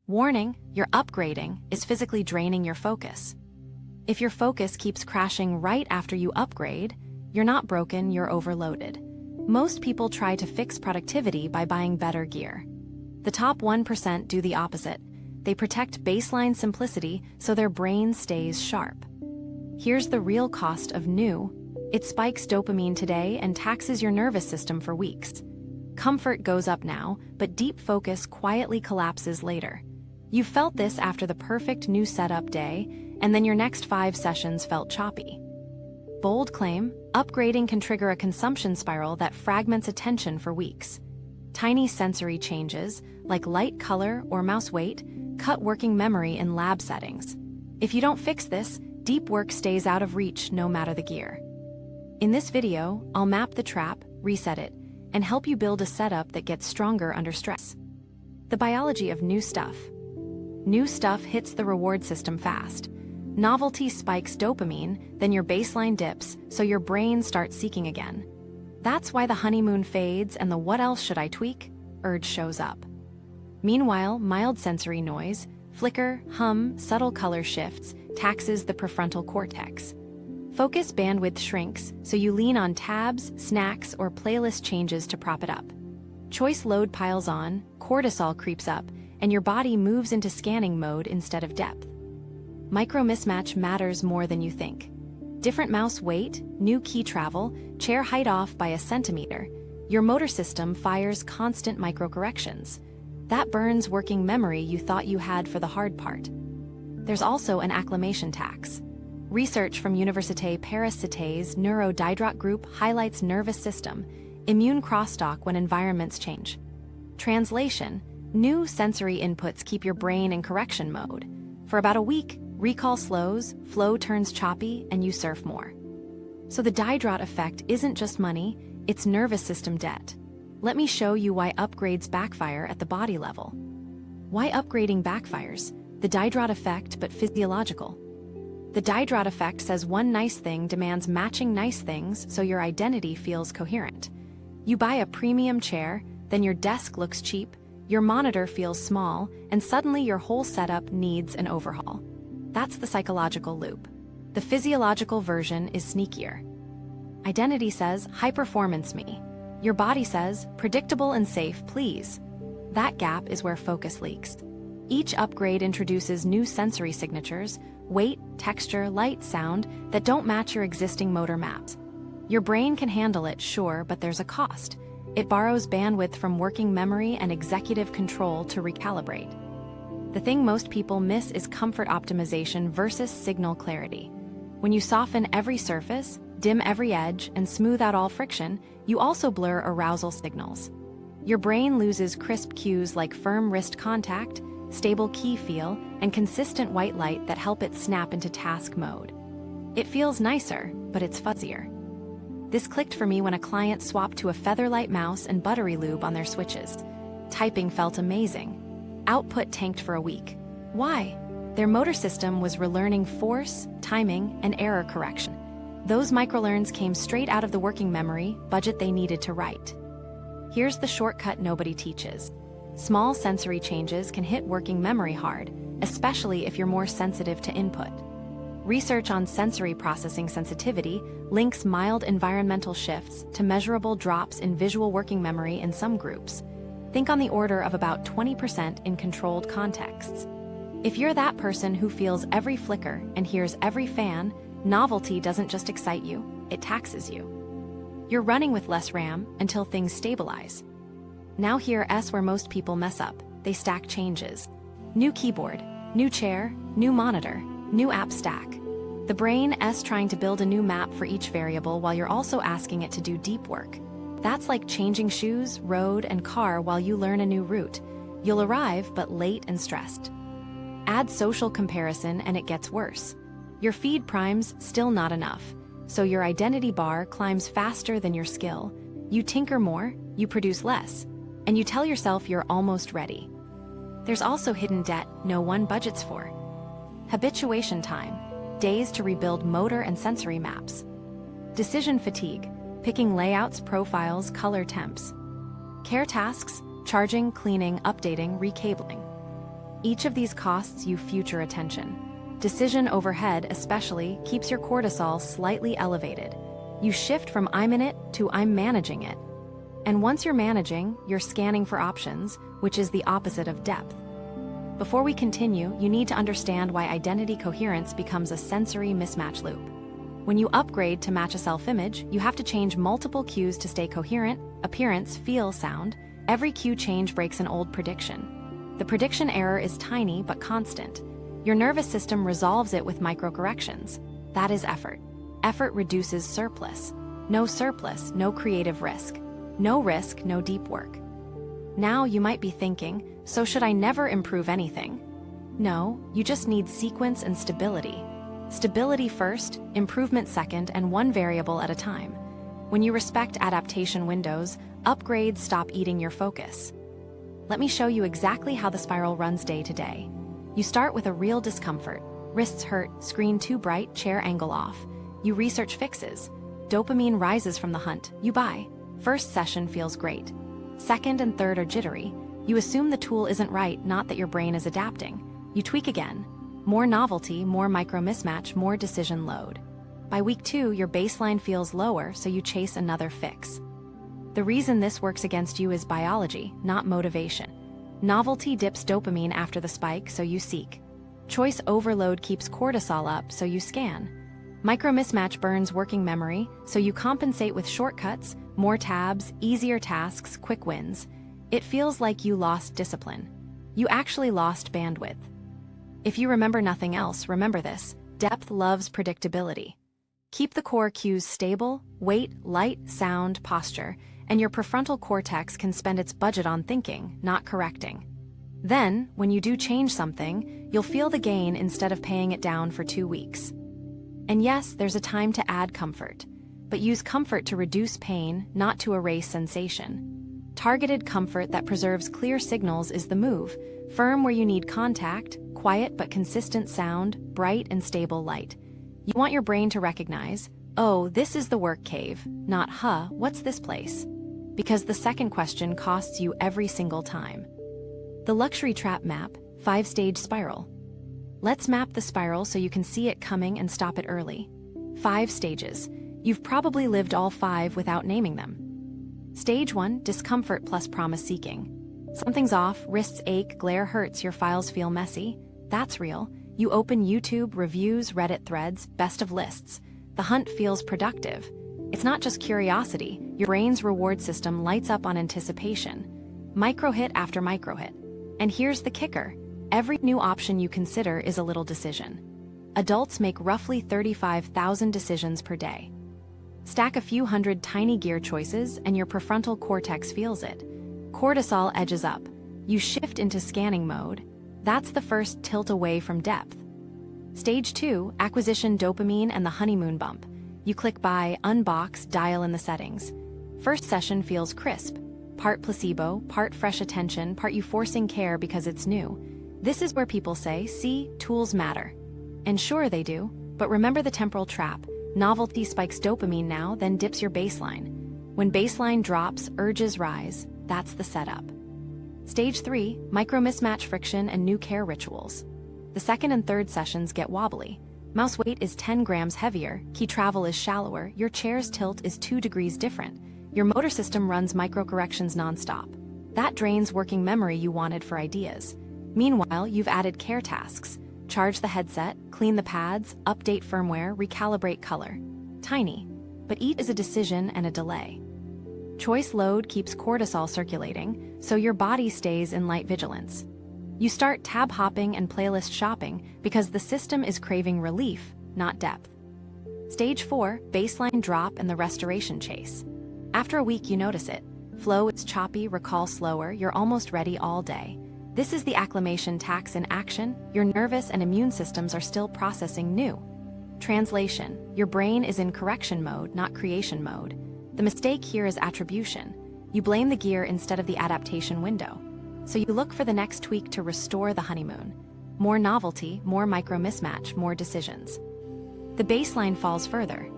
Warning, your upgrading is physically draining your focus. If your focus keeps crashing right after you upgrade, you're not broken, you're overloaded. Most people try to fix productivity by buying better gear. The top 1% do the opposite. They protect baseline simplicity so their brain stays sharp. Here's the real cost of new. It spikes dopamine today and taxes your nervous system for weeks. Comfort goes up now, but deep focus quietly collapses later. You felt this after the perfect new setup day, and then your next 5 sessions felt choppy. Bold claim, upgrading can trigger a consumption spiral that fragments attention for weeks. Tiny sensory changes, like light color or mouse weight, cut working memory in lab settings. If you don't fix this, deep work stays out of reach no matter the gear. In this video, I'll map the trap, reset it, and help you build a setup that gets stronger under stress. The biology of new stuff. New stuff hits the reward system fast. Novelty spikes dopamine, then your baseline dips, so your brain starts seeking again. That's why the honeymoon fades and the "what else should I tweak?" urge shows up. Meanwhile, mild sensory noise, flicker, hum, subtle color shifts, taxes the prefrontal cortex. Focus bandwidth shrinks, so you lean on tabs, snacks, or playlist changes to prop it up. Choice load piles on, cortisol creeps up, and your body moves into scanning mode instead of depth. Micro mismatch matters more than you think. Different mouse weight, new key travel, chair height off by a centimeter. Your motor system fires constant micro-corrections. That burns working memory you thought you had for the hard part. There's also an acclimation tax. Research from Université Paris-Cité's NeuroDiderot group highlights nervous system, immune crosstalk when environments change. Translation: new sensory inputs keep your brain in correction mode. For about a week, recall slows, flow turns choppy, and you surf more. So the Diderot effect isn't just money, it's nervous system debt. Let me show you why upgrades backfire at the body level. Why upgrading backfires? The Diderot effect, but physiological. The Diderot effect says one nice thing demands matching nice things so your identity feels coherent. You buy a premium chair, then your desk looks cheap, your monitor feels small, and suddenly your whole setup needs an overhaul. That's the psychological loop. The physiological version is sneakier. Identity says, high performance me. Your body says, predictable and safe, please. That gap is where focus leaks. Each upgrade introduces new sensory signatures, weight, texture, light, sound, that don't match your existing motor maps. Your brain can handle it, sure, but there's a cost. It borrows bandwidth from working memory and executive control to recalibrate. The thing most people miss is comfort optimization versus signal clarity. When you soften every surface, dim every edge, and smooth out all friction, you also blur arousal signals. Your brain loses crisp cues like firm wrist contact, stable key feel, and consistent white light that help it snap into task mode. It feels nicer, but it's fuzzier. This clicked for me when a client swapped to a featherlight mouse and buttery lube on their switches. Typing felt amazing. Output tanked for a week. Why? Their motor system was relearning force, timing, and error correction. Those microlearns came straight out of the working memory budget they needed to write. Here's the shortcut nobody teaches. Small sensory changes can hit working memory hard, especially if you're more sensitive to input. Research on sensory processing sensitivity links mild environmental shifts to measurable drops in visual working memory in some groups. Think on the order of about 20% in controlled contexts. If you're that person who feels every flicker and hears every fan, novelty doesn't just excite you, it taxes you. You're running with less RAM until things stabilize. Now here's where most people mess up. They stack changes. New keyboard, new chair, new monitor, new app stack. The brain's trying to build a new map for each variable while you're also asking it to do deep work. That's like changing shoes, road, and car while you learn a new route. You'll arrive, but late and stressed. Add social comparison and it gets worse. Your feed primes still not enough, so your identity bar climbs faster than your skill. You tinker more, you produce less, and you tell yourself you're almost ready. There's also hidden debt no one budgets for. Habituation time, days to rebuild motor and sensory maps. Decision fatigue, picking layouts, profiles, color temps. Care tasks, charging, cleaning, updating, recabling. Each of these costs you future attention. Decision overhead, especially, keeps your cortisol slightly elevated. You shift from I'm in it to I'm managing it. And once you're managing, you're scanning for options, which is the opposite of depth. Before we continue, you need to understand why identity coherence becomes a sensory mismatch loop. When you upgrade to match a self-image, you have to change multiple cues to stay coherent: appearance, feel, sound. Every cue change breaks an old prediction. The prediction error is tiny but constant. Your nervous system resolves it with micro-corrections. That is effort. Effort reduces surplus. No surplus, no creative risk. No risk, no deep work. Now you might be thinking, so should I never improve anything? No, you just need sequence and stability. Stability first, improvement second, and one variable at a time. When you respect adaptation windows, upgrades stop eating your focus. Let me show you exactly how the spiral runs day to day. You start with a real discomfort. Wrists hurt, screen too bright, chair angle off. You research fixes. Dopamine rises from the hunt. You buy. First session feels great. Second and third are jittery. You assume the tool isn't right, not that your brain is adapting. You tweak again. More novelty, more micro mismatch, more decision load. By week 2, your baseline feels lower, so you chase another fix. The reason this works against you is biology, not motivation. Novelty dips dopamine after the spike, so you seek. Choice overload keeps cortisol up, so you scan. Micro mismatch burns working memory, so you compensate with shortcuts, more tabs, easier tasks, quick wins. It feels like you lost discipline. You actually lost bandwidth. If you remember nothing else, remember this: depth loves predictability. Keep the core cues stable: weight, light, sound, posture, and your prefrontal cortex can spend its budget on thinking, not correcting. Then, when you do change something, you'll feel the gain instead of paying it down for 2 weeks. And yes, there's a time to add comfort, but use comfort to reduce pain, not to erase sensation. Targeted comfort that preserves clear signals is the move. Firm where you need contact, quiet but consistent sound, bright and stable light. You want your brain to recognize, oh, this is the work cave, not, what's this place? Because the second question costs you every single time. The luxury trap map, 5-stage spiral. Let's map the spiral so you can see it coming and stop it early. 5 stages. You've probably lived all 5 without naming them. Stage 1, discomfort plus promise seeking. Something's off, wrists ache, glare hurts, your files feel messy. That's real. You open YouTube, reviews, Reddit threads, best of lists. The hunt feels productive. It's not just curiosity. Your brain's reward system lights up on anticipation. Micro hit after micro hit. And here's the kicker. Every new option you consider is a little decision. Adults make roughly 35,000 decisions per day. Stack a few hundred tiny gear choices and your prefrontal cortex feels it. Cortisol edges up. You shift into scanning mode. That's the first tilt away from depth. Stage 2, acquisition dopamine and the honeymoon bump. You click buy, unbox, dial in the settings. First session feels crisp. Part placebo, part fresh attention, part you forcing care because it's new. This is where people say, see, tools matter. And sure they do, but remember the temporal trap. Novelty spikes dopamine now, then dips your baseline. When baseline drops, urges rise. That's the setup. Stage 3, micro mismatch friction and new care rituals. The second and third sessions get wobbly. Mouse weight is 10 grams heavier, key travel is shallower, your chair's tilt is 2 degrees different. Your motor system runs micro-corrections nonstop. That drains working memory you wanted for ideas. Meanwhile, you've added care tasks. Charge the headset, clean the pads, update firmware, recalibrate color. Tiny, but each is a decision and a delay. Choice load keeps cortisol circulating, so your body stays in light vigilance. You start tab hopping and playlist shopping because the system is craving relief, not depth. Stage 4, baseline drop and the restoration chase. After a week, you notice it. Flow is choppy, recall slower, you're almost ready all day. This is the acclimation tax in action. Your nervous and immune systems are still processing new. Translation: your brain is in correction mode, not creation mode. The mistake here is attribution. You blame the gear instead of the adaptation window. So you look for the next tweak to restore the honeymoon. More novelty, more micro mismatch, more decisions. The baseline falls further.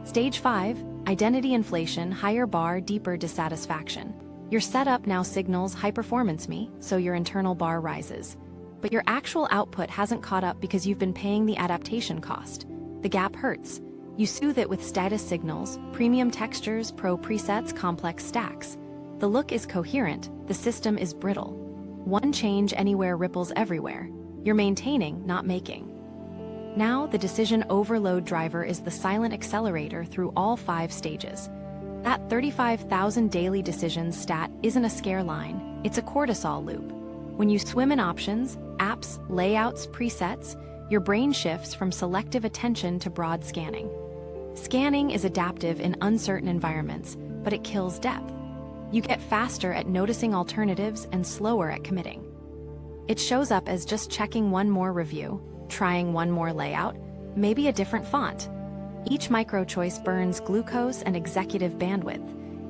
Stage 5, identity inflation, higher bar, deeper dissatisfaction. Your setup now signals high performance me, so your internal bar rises. But your actual output hasn't caught up because you've been paying the adaptation cost. The gap hurts. You soothe it with status signals, premium textures, pro presets, complex stacks. The look is coherent, the system is brittle. One change anywhere ripples everywhere. You're maintaining, not making. Now, the decision overload driver is the silent accelerator through all 5 stages. That 35,000 daily decisions stat isn't a scare line, it's a cortisol loop. When you swim in options, apps, layouts, presets, your brain shifts from selective attention to broad scanning. Scanning is adaptive in uncertain environments, but it kills depth. You get faster at noticing alternatives and slower at committing. It shows up as just checking one more review, trying one more layout, maybe a different font. Each micro-choice burns glucose and executive bandwidth.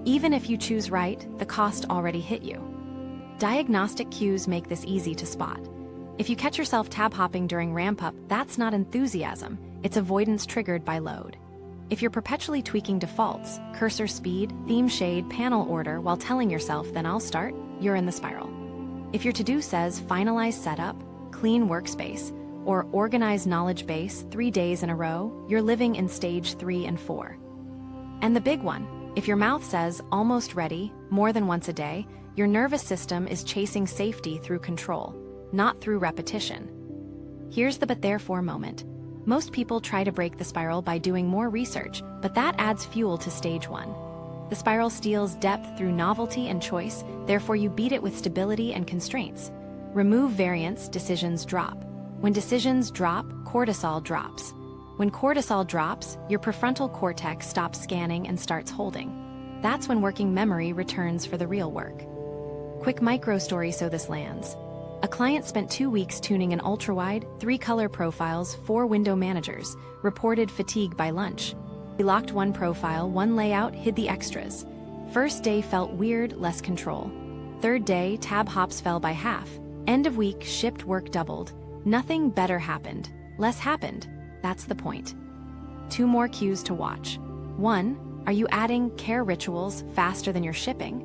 Even if you choose right, the cost already hit you. Diagnostic cues make this easy to spot. If you catch yourself tab-hopping during ramp-up, that's not enthusiasm, it's avoidance triggered by load. If you're perpetually tweaking defaults, cursor speed, theme shade, panel order while telling yourself, then I'll start, you're in the spiral. If your to-do says finalize setup, clean workspace, or organize knowledge base 3 days in a row, you're living in stage 3 and 4. And the big one, if your mouth says almost ready, more than once a day, your nervous system is chasing safety through control, not through repetition. Here's the but therefore moment. Most people try to break the spiral by doing more research, but that adds fuel to stage 1. The spiral steals depth through novelty and choice, therefore you beat it with stability and constraints. Remove variance, decisions drop. When decisions drop, cortisol drops. When cortisol drops, your prefrontal cortex stops scanning and starts holding. That's when working memory returns for the real work. Quick micro story so this lands. A client spent 2 weeks tuning an ultra-wide, 3-color profiles, 4 window managers, reported fatigue by lunch. He locked one profile, one layout, hid the extras. First day felt weird, less control. Third day, tab hops fell by half. End of week, shipped work doubled. Nothing better happened. Less happened. That's the point. 2 more cues to watch. 1, are you adding care rituals faster than you're shipping?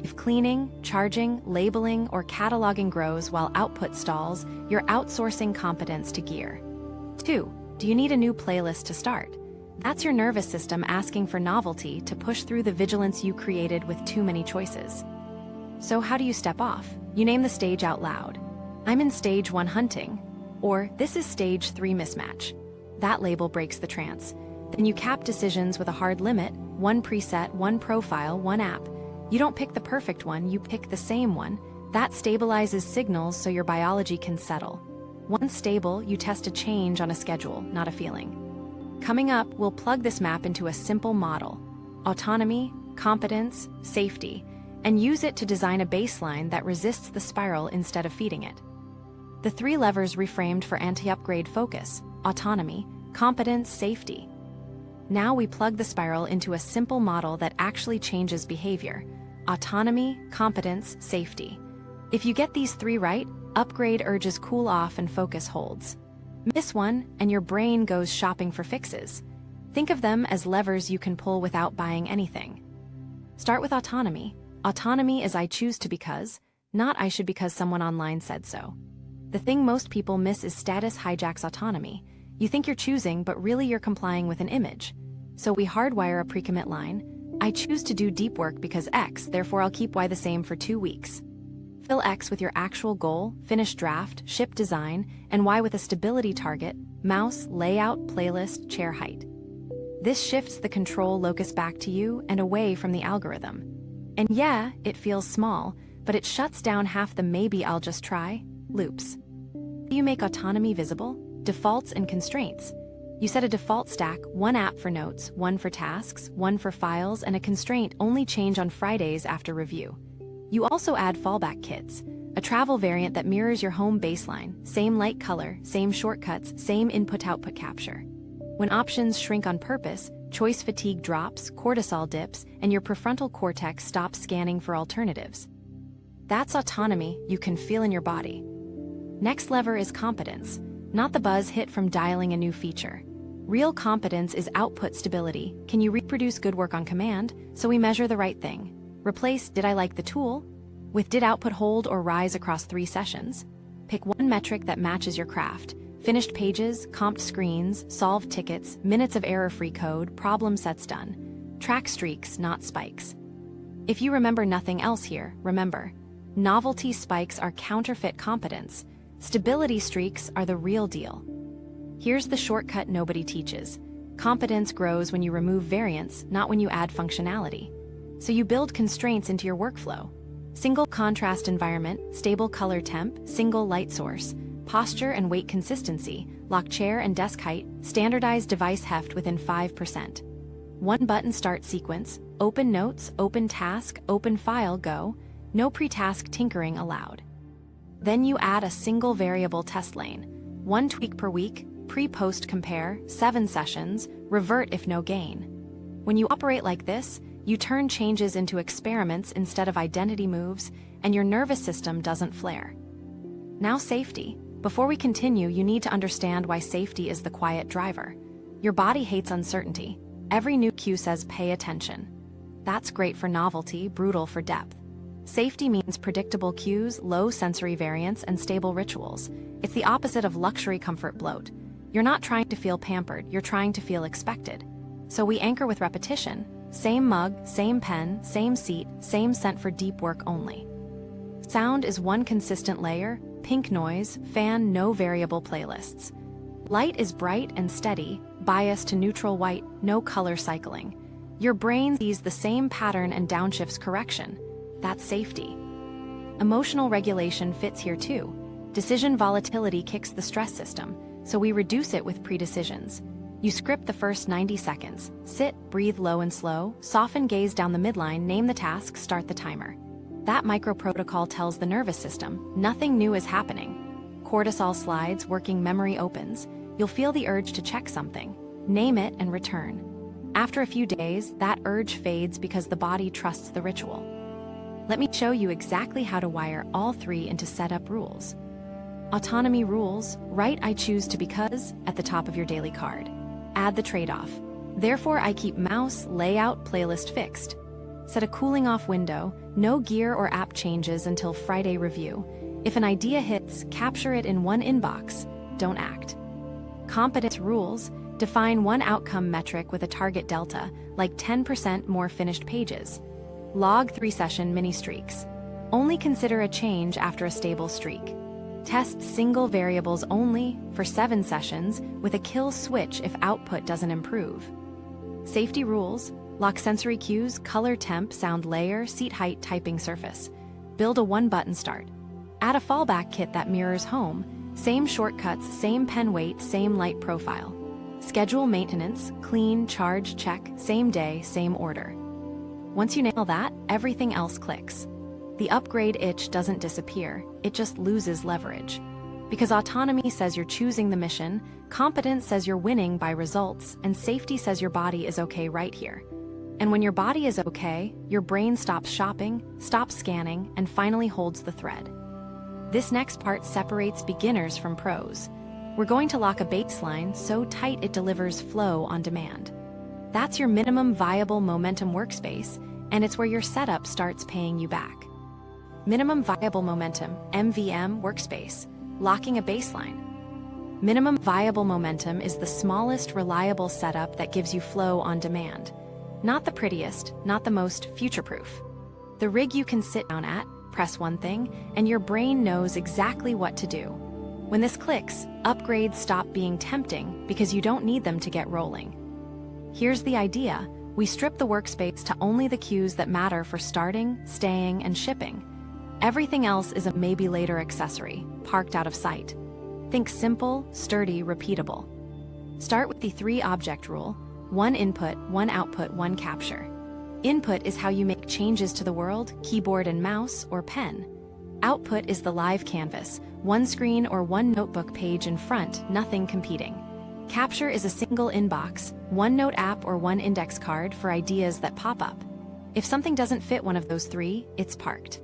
If cleaning, charging, labeling, or cataloging grows while output stalls, you're outsourcing competence to gear. 2, do you need a new playlist to start? That's your nervous system asking for novelty to push through the vigilance you created with too many choices. So how do you step off? You name the stage out loud. I'm in stage 1 hunting, or this is stage 3 mismatch. That label breaks the trance. Then you cap decisions with a hard limit, 1 preset, 1 profile, 1 app. You don't pick the perfect one, you pick the same one. That stabilizes signals so your biology can settle. Once stable, you test a change on a schedule, not a feeling. Coming up, we'll plug this map into a simple model: autonomy, competence, safety, and use it to design a baseline that resists the spiral instead of feeding it. The 3 levers reframed for anti-upgrade focus: autonomy, competence, safety. Now we plug the spiral into a simple model that actually changes behavior: autonomy, competence, safety. If you get these 3 right, upgrade urges cool off and focus holds. Miss one, and your brain goes shopping for fixes. Think of them as levers you can pull without buying anything. Start with autonomy. Autonomy is I choose to because, not I should because someone online said so. The thing most people miss is status hijacks autonomy. You think you're choosing, but really you're complying with an image. So we hardwire a pre-commit line: I choose to do deep work because X, therefore I'll keep Y the same for 2 weeks. Fill X with your actual goal, finish draft, ship design, and Y with a stability target: mouse, layout, playlist, chair height. This shifts the control locus back to you and away from the algorithm. And yeah, it feels small, but it shuts down half the maybe I'll just try loops. Do you make autonomy visible? Defaults and constraints. You set a default stack: 1 app for notes, 1 for tasks, 1 for files, and a constraint: only change on Fridays after review. You also add fallback kits, a travel variant that mirrors your home baseline: same light color, same shortcuts, same input-output capture. When options shrink on purpose, choice fatigue drops, cortisol dips, and your prefrontal cortex stops scanning for alternatives. That's autonomy you can feel in your body. Next lever is competence. Not the buzz hit from dialing a new feature. Real competence is output stability. Can you reproduce good work on command? So we measure the right thing. Replace "did I like the tool" with "did output hold or rise across 3 sessions?" Pick one metric that matches your craft. Finished pages, comped screens, solved tickets, minutes of error-free code, problem sets done. Track streaks, not spikes. If you remember nothing else here, remember, novelty spikes are counterfeit competence. Stability streaks are the real deal. Here's the shortcut nobody teaches. Competence grows when you remove variance, not when you add functionality. So you build constraints into your workflow. Single contrast environment, stable color temp, single light source, posture and weight consistency, lock chair and desk height, standardized device heft within 5%. One button start sequence, open notes, open task, open file, go, no pre-task tinkering allowed. Then you add a single variable test lane, one tweak per week, pre-post compare, 7 sessions, revert if no gain. When you operate like this, you turn changes into experiments instead of identity moves, and your nervous system doesn't flare. Now safety. Before we continue, you need to understand why safety is the quiet driver. Your body hates uncertainty. Every new cue says pay attention. That's great for novelty, brutal for depth. Safety means predictable cues, low sensory variance, and stable rituals. It's the opposite of luxury comfort bloat. You're not trying to feel pampered, you're trying to feel expected. So we anchor with repetition. Same mug, same pen, same seat, same scent for deep work only. Sound is one consistent layer, pink noise, fan, no variable playlists. Light is bright and steady, bias to neutral white, no color cycling. Your brain sees the same pattern and downshifts correction. That's safety. Emotional regulation fits here too. Decision volatility kicks the stress system, so we reduce it with pre-decisions. You script the first 90 seconds. Sit, breathe low and slow, soften gaze down the midline, name the task, start the timer. That micro-protocol tells the nervous system, nothing new is happening. Cortisol slides, working memory opens. You'll feel the urge to check something. Name it and return. After a few days, that urge fades because the body trusts the ritual. Let me show you exactly how to wire all three into setup rules. Autonomy rules, write I choose to because at the top of your daily card. Add the trade-off. Therefore, I keep mouse, layout, playlist fixed. Set a cooling off window, no gear or app changes until Friday review. If an idea hits, capture it in one inbox, don't act. Competence rules, define one outcome metric with a target delta, like 10% more finished pages. Log 3-session mini streaks. Only consider a change after a stable streak. Test single variables only for 7 sessions with a kill switch if output doesn't improve. Safety rules, lock sensory cues, color temp, sound layer, seat height, typing surface. Build a one-button start. Add a fallback kit that mirrors home, same shortcuts, same pen weight, same light profile. Schedule maintenance, clean, charge, check, same day, same order. Once you nail that, everything else clicks. The upgrade itch doesn't disappear, it just loses leverage. Because autonomy says you're choosing the mission, competence says you're winning by results, and safety says your body is okay right here. And when your body is okay, your brain stops shopping, stops scanning, and finally holds the thread. This next part separates beginners from pros. We're going to lock a baseline so tight it delivers flow on demand. That's your minimum viable momentum workspace, and it's where your setup starts paying you back. Minimum Viable Momentum, MVM Workspace, locking a baseline. Minimum Viable Momentum is the smallest reliable setup that gives you flow on demand. Not the prettiest, not the most future-proof. The rig you can sit down at, press one thing, and your brain knows exactly what to do. When this clicks, upgrades stop being tempting because you don't need them to get rolling. Here's the idea. We strip the workspace to only the cues that matter for starting, staying, and shipping. Everything else is a maybe later accessory, parked out of sight. Think simple, sturdy, repeatable. Start with the 3-object rule: one input, one output, one capture. Input is how you make changes to the world, keyboard and mouse, or pen. Output is the live canvas, one screen or one notebook page in front, nothing competing. Capture is a single inbox, one note app or one index card for ideas that pop up. If something doesn't fit one of those 3, it's parked.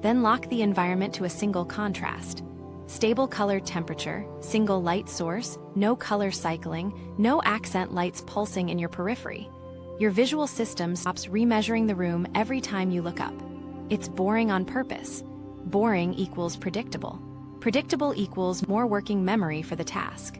Then lock the environment to a single contrast. Stable color temperature, single light source, no color cycling, no accent lights pulsing in your periphery. Your visual system stops remeasuring the room every time you look up. It's boring on purpose. Boring equals predictable. Predictable equals more working memory for the task.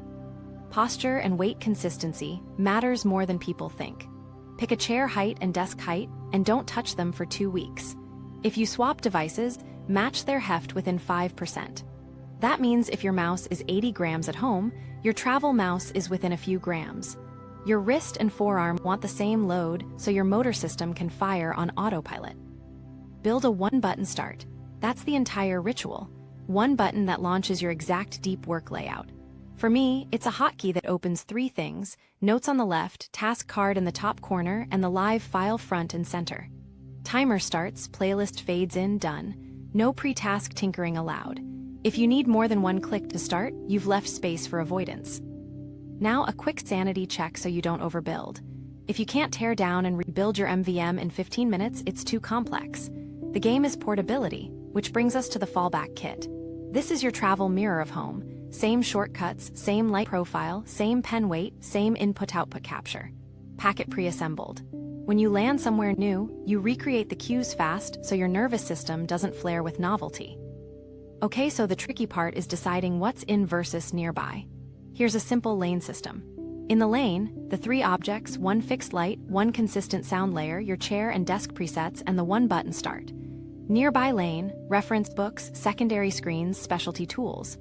Posture and weight consistency matters more than people think. Pick a chair height and desk height, and don't touch them for 2 weeks. If you swap devices, match their heft within 5%. That means if your mouse is 80 grams at home, your travel mouse is within a few grams. Your wrist and forearm want the same load, so your motor system can fire on autopilot. Build a one-button start. That's the entire ritual. One button that launches your exact deep work layout. For me, it's a hotkey that opens 3 things: notes on the left, task card in the top corner, and the live file front and center. Timer starts, playlist fades in, done. No pre-task tinkering allowed. If you need more than one click to start, you've left space for avoidance. Now a quick sanity check so you don't overbuild. If you can't tear down and rebuild your MVM in 15 minutes, it's too complex. The game is portability, which brings us to the fallback kit. This is your travel mirror of home. Same shortcuts, same light profile, same pen weight, same input-output capture. Packet pre-assembled. When you land somewhere new, you recreate the cues fast so your nervous system doesn't flare with novelty. Okay, so the tricky part is deciding what's in versus nearby. Here's a simple lane system. In the lane, the 3 objects, 1 fixed light, 1 consistent sound layer, your chair and desk presets, and the 1-button start. Nearby lane, reference books, secondary screens, specialty tools.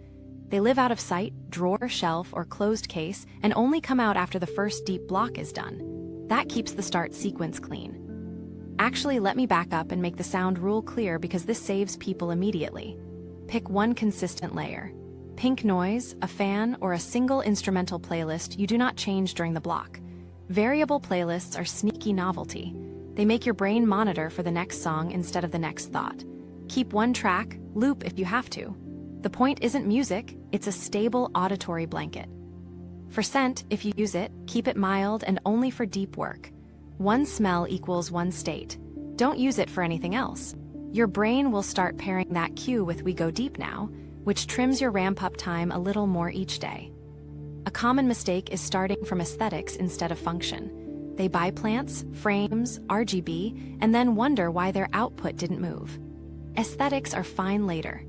They live out of sight, drawer, shelf, or closed case, and only come out after the first deep block is done. That keeps the start sequence clean. Actually, let me back up and make the sound rule clear because this saves people immediately. Pick 1 consistent layer. Pink noise, a fan, or a single instrumental playlist you do not change during the block. Variable playlists are sneaky novelty. They make your brain monitor for the next song instead of the next thought. Keep 1 track, loop if you have to. The point isn't music, it's a stable auditory blanket. For scent, if you use it, keep it mild and only for deep work. 1 smell equals 1 state. Don't use it for anything else. Your brain will start pairing that cue with "we go deep now," which trims your ramp-up time a little more each day. A common mistake is starting from aesthetics instead of function. They buy plants, frames, RGB, and then wonder why their output didn't move. Aesthetics are fine later.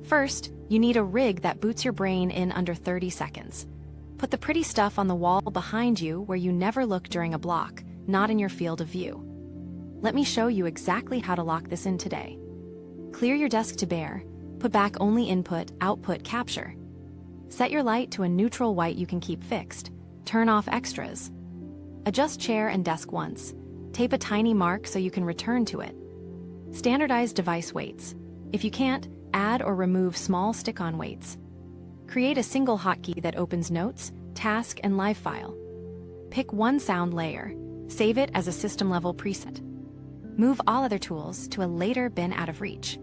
First, you need a rig that boots your brain in under 30 seconds. Put the pretty stuff on the wall behind you where you never look during a block, not in your field of view. Let me show you exactly how to lock this in today. Clear your desk to bare. Put back only input, output capture. Set your light to a neutral white you can keep fixed. Turn off extras. Adjust chair and desk once. Tape a tiny mark so you can return to it. Standardize device weights. If you can't, add or remove small stick-on weights. Create a single hotkey that opens notes, task, and live file. Pick 1 sound layer. Save it as a system-level preset. Move all other tools to a later bin out of reach.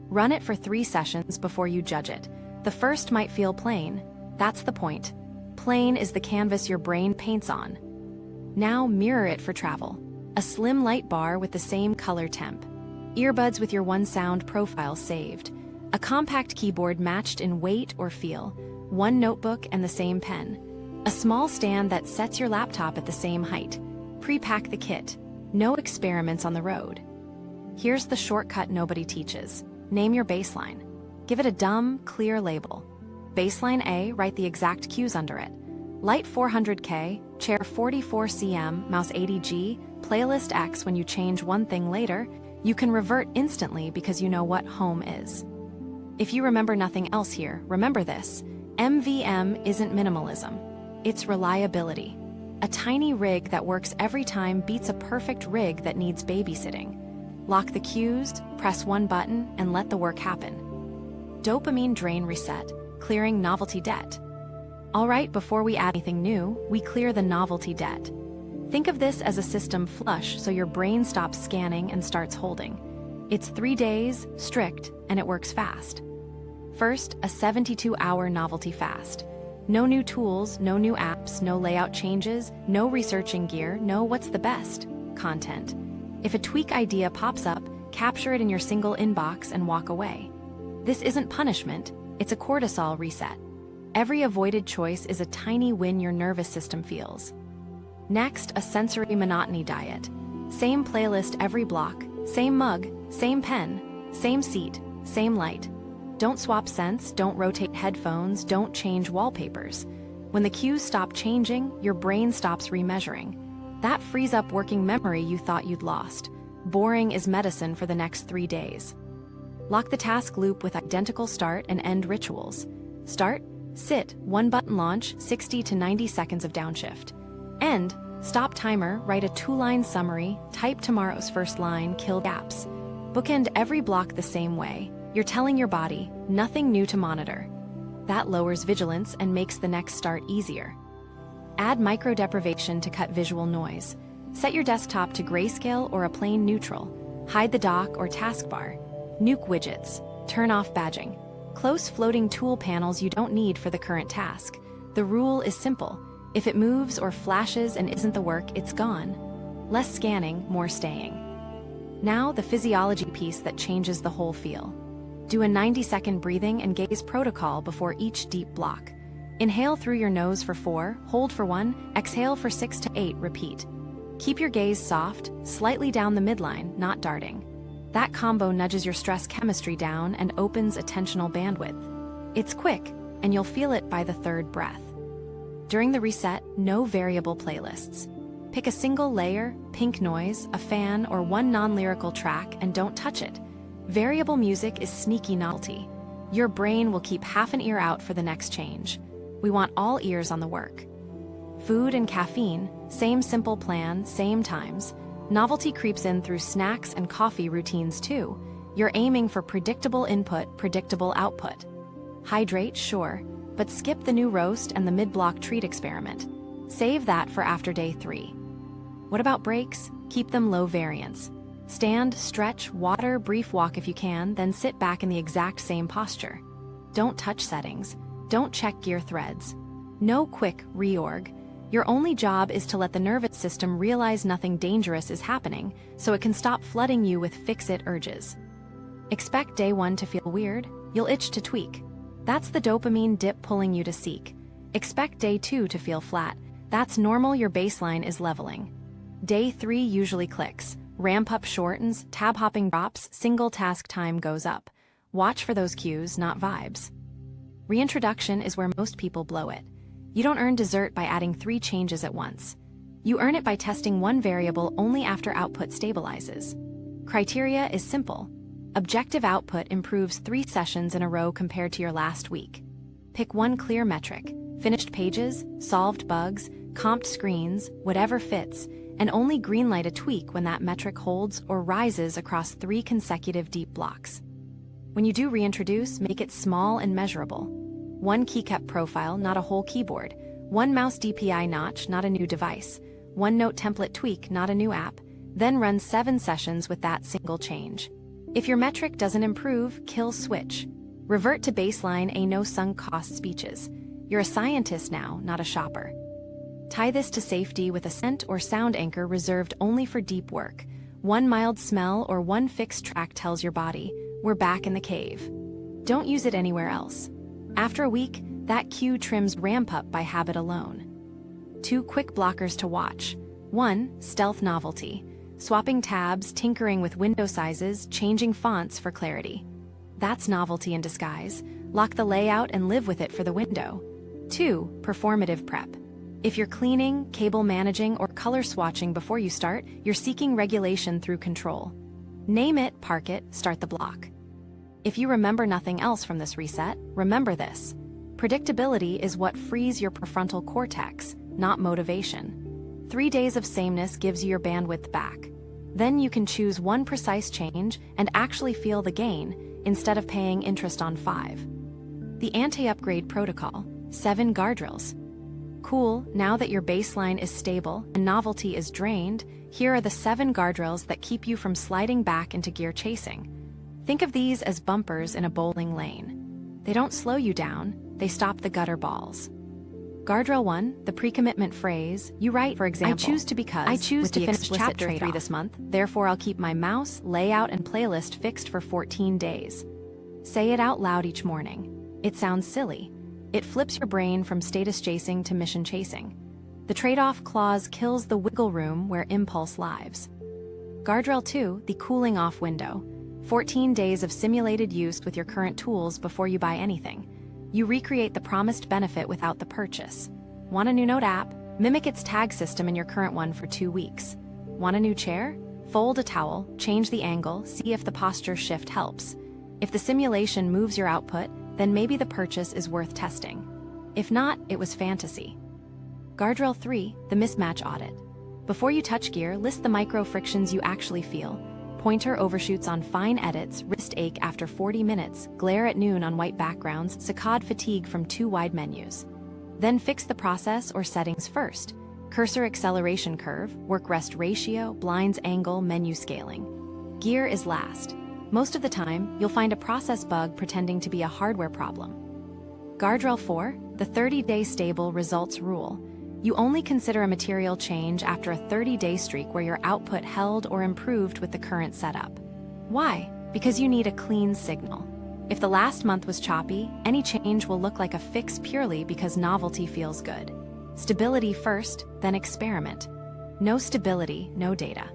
Run it for 3 sessions before you judge it. The first might feel plain. That's the point. Plain is the canvas your brain paints on. Now mirror it for travel. A slim light bar with the same color temp. Earbuds with your 1 sound profile saved. A compact keyboard matched in weight or feel. 1 notebook and the same pen. A small stand that sets your laptop at the same height. Pre-pack the kit. No experiments on the road. Here's the shortcut nobody teaches. Name your baseline. Give it a dumb, clear label. Baseline A, write the exact cues under it. Light 400K, chair 44 cm, mouse 80G, playlist X. When you change one thing later, you can revert instantly because you know what home is. If you remember nothing else here, remember this. MVM isn't minimalism. It's reliability. A tiny rig that works every time beats a perfect rig that needs babysitting. Lock the cues, press 1 button, and let the work happen. Dopamine drain reset, clearing novelty debt. All right, before we add anything new, we clear the novelty debt. Think of this as a system flush so your brain stops scanning and starts holding. It's 3 days, strict, and it works fast. First, a 72-hour novelty fast. No new tools, no new apps, no layout changes, no researching gear, no what's the best content. If a tweak idea pops up, capture it in your single inbox and walk away. This isn't punishment, it's a cortisol reset. Every avoided choice is a tiny win your nervous system feels. Next, a sensory monotony diet. Same playlist every block, same mug, same pen, same seat, same light. Don't swap scents, don't rotate headphones, don't change wallpapers. When the cues stop changing, your brain stops remeasuring. That frees up working memory you thought you'd lost. Boring is medicine for the next 3 days. Lock the task loop with identical start and end rituals. Start, sit, 1-button launch, 60 to 90 seconds of downshift. End, stop timer, write a 2-line summary, type tomorrow's first line, kill gaps. Bookend every block the same way. You're telling your body, nothing new to monitor. That lowers vigilance and makes the next start easier. Add micro deprivation to cut visual noise. Set your desktop to grayscale or a plain neutral. Hide the dock or taskbar. Nuke widgets. Turn off badging. Close floating tool panels you don't need for the current task. The rule is simple. If it moves or flashes and isn't the work, it's gone. Less scanning, more staying. Now the physiology piece that changes the whole feel. Do a 90-second breathing and gaze protocol before each deep block. Inhale through your nose for 4, hold for 1, exhale for 6 to 8, repeat. Keep your gaze soft, slightly down the midline, not darting. That combo nudges your stress chemistry down and opens attentional bandwidth. It's quick, and you'll feel it by the 3rd breath. During the reset, no variable playlists. Pick a single layer, pink noise, a fan, or one non-lyrical track and don't touch it. Variable music is sneaky novelty. Your brain will keep half an ear out for the next change. We want all ears on the work. Food and caffeine, same simple plan, same times. Novelty creeps in through snacks and coffee routines too. You're aiming for predictable input, predictable output. Hydrate, sure, but skip the new roast and the mid-block treat experiment. Save that for after day 3. What about breaks? Keep them low variance. Stand, stretch, water, brief walk if you can, then sit back in the exact same posture. Don't touch settings. Don't check gear threads. No quick reorg. Your only job is to let the nervous system realize nothing dangerous is happening, so it can stop flooding you with fix-it urges. Expect day 1 to feel weird. You'll itch to tweak. That's the dopamine dip pulling you to seek. Expect day 2 to feel flat. That's normal, your baseline is leveling. Day 3 usually clicks. Ramp up shortens, tab hopping drops, single task time goes up. Watch for those cues, not vibes. Reintroduction is where most people blow it. You don't earn dessert by adding 3 changes at once. You earn it by testing one variable only after output stabilizes. Criteria is simple. Objective output improves 3 sessions in a row compared to your last week. Pick one clear metric: finished pages, solved bugs, comped screens, whatever fits, and only greenlight a tweak when that metric holds or rises across 3 consecutive deep blocks. When you do reintroduce, make it small and measurable. One keycap profile, not a whole keyboard. One mouse DPI notch, not a new device. One note template tweak, not a new app. Then run 7 sessions with that single change. If your metric doesn't improve, kill switch. Revert to baseline, a no sunk cost speeches. You're a scientist now, not a shopper. Tie this to safety with a scent or sound anchor reserved only for deep work. One mild smell or one fixed track tells your body, we're back in the cave. Don't use it anywhere else. After a week, that cue trims ramp up by habit alone. 2 quick blockers to watch. 1. Stealth novelty. Swapping tabs, tinkering with window sizes, changing fonts for clarity. That's novelty in disguise. Lock the layout and live with it for the window. 2. Performative prep. If you're cleaning, cable managing, or color swatching before you start, you're seeking regulation through control. Name it, park it, start the block. If you remember nothing else from this reset, remember this. Predictability is what frees your prefrontal cortex, not motivation. 3 days of sameness gives you your bandwidth back. Then you can choose one precise change and actually feel the gain, instead of paying interest on 5. The anti-upgrade protocol, 7 guardrails. Cool, now that your baseline is stable and novelty is drained, here are the 7 guardrails that keep you from sliding back into gear chasing. Think of these as bumpers in a bowling lane. They don't slow you down, they stop the gutter balls. Guardrail 1, the pre-commitment phrase, you write, for example, I choose to finish chapter 3 this month, therefore I'll keep my mouse, layout, and playlist fixed for 14 days. Say it out loud each morning. It sounds silly. It flips your brain from status chasing to mission chasing. The trade-off clause kills the wiggle room where impulse lives. Guardrail 2, the cooling off window. 14 days of simulated use with your current tools before you buy anything. You recreate the promised benefit without the purchase. Want a new note app? Mimic its tag system in your current one for 2 weeks. Want a new chair? Fold a towel, change the angle, see if the posture shift helps. If the simulation moves your output, then maybe the purchase is worth testing. If not, it was fantasy. Guardrail 3, the mismatch audit. Before you touch gear, list the micro frictions you actually feel. Pointer overshoots on fine edits, wrist ache after 40 minutes, glare at noon on white backgrounds, saccade fatigue from too wide menus. Then fix the process or settings first. Cursor acceleration curve, work rest ratio, blinds angle, menu scaling. Gear is last. Most of the time, you'll find a process bug pretending to be a hardware problem. Guardrail 4, the 30-day stable results rule. You only consider a material change after a 30-day streak where your output held or improved with the current setup. Why? Because you need a clean signal. If the last month was choppy, any change will look like a fix purely because novelty feels good. Stability first, then experiment. No stability, no data.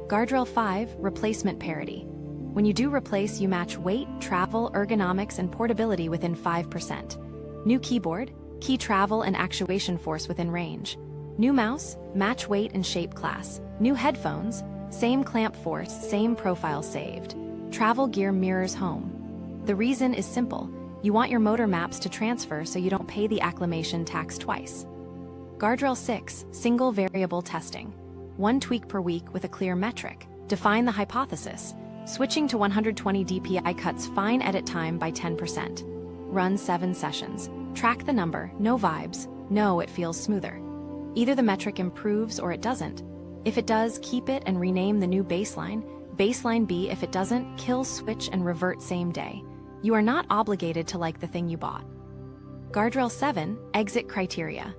Guardrail 5, replacement parity. When you do replace, you match weight, travel, ergonomics, and portability within 5%. New keyboard, key travel and actuation force within range. New mouse, match weight and shape class. New headphones, same clamp force, same profile saved. Travel gear mirrors home. The reason is simple. You want your motor maps to transfer so you don't pay the acclimation tax twice. Guardrail 6, single variable testing. One tweak per week with a clear metric. Define the hypothesis. Switching to 120 dpi cuts fine edit time by 10%. Run 7 sessions. Track the number, no vibes, no, it feels smoother. Either the metric improves or it doesn't. If it does, keep it and rename the new baseline. Baseline B. If it doesn't, kill, switch, and revert same day. You are not obligated to like the thing you bought. Guardrail 7, exit criteria.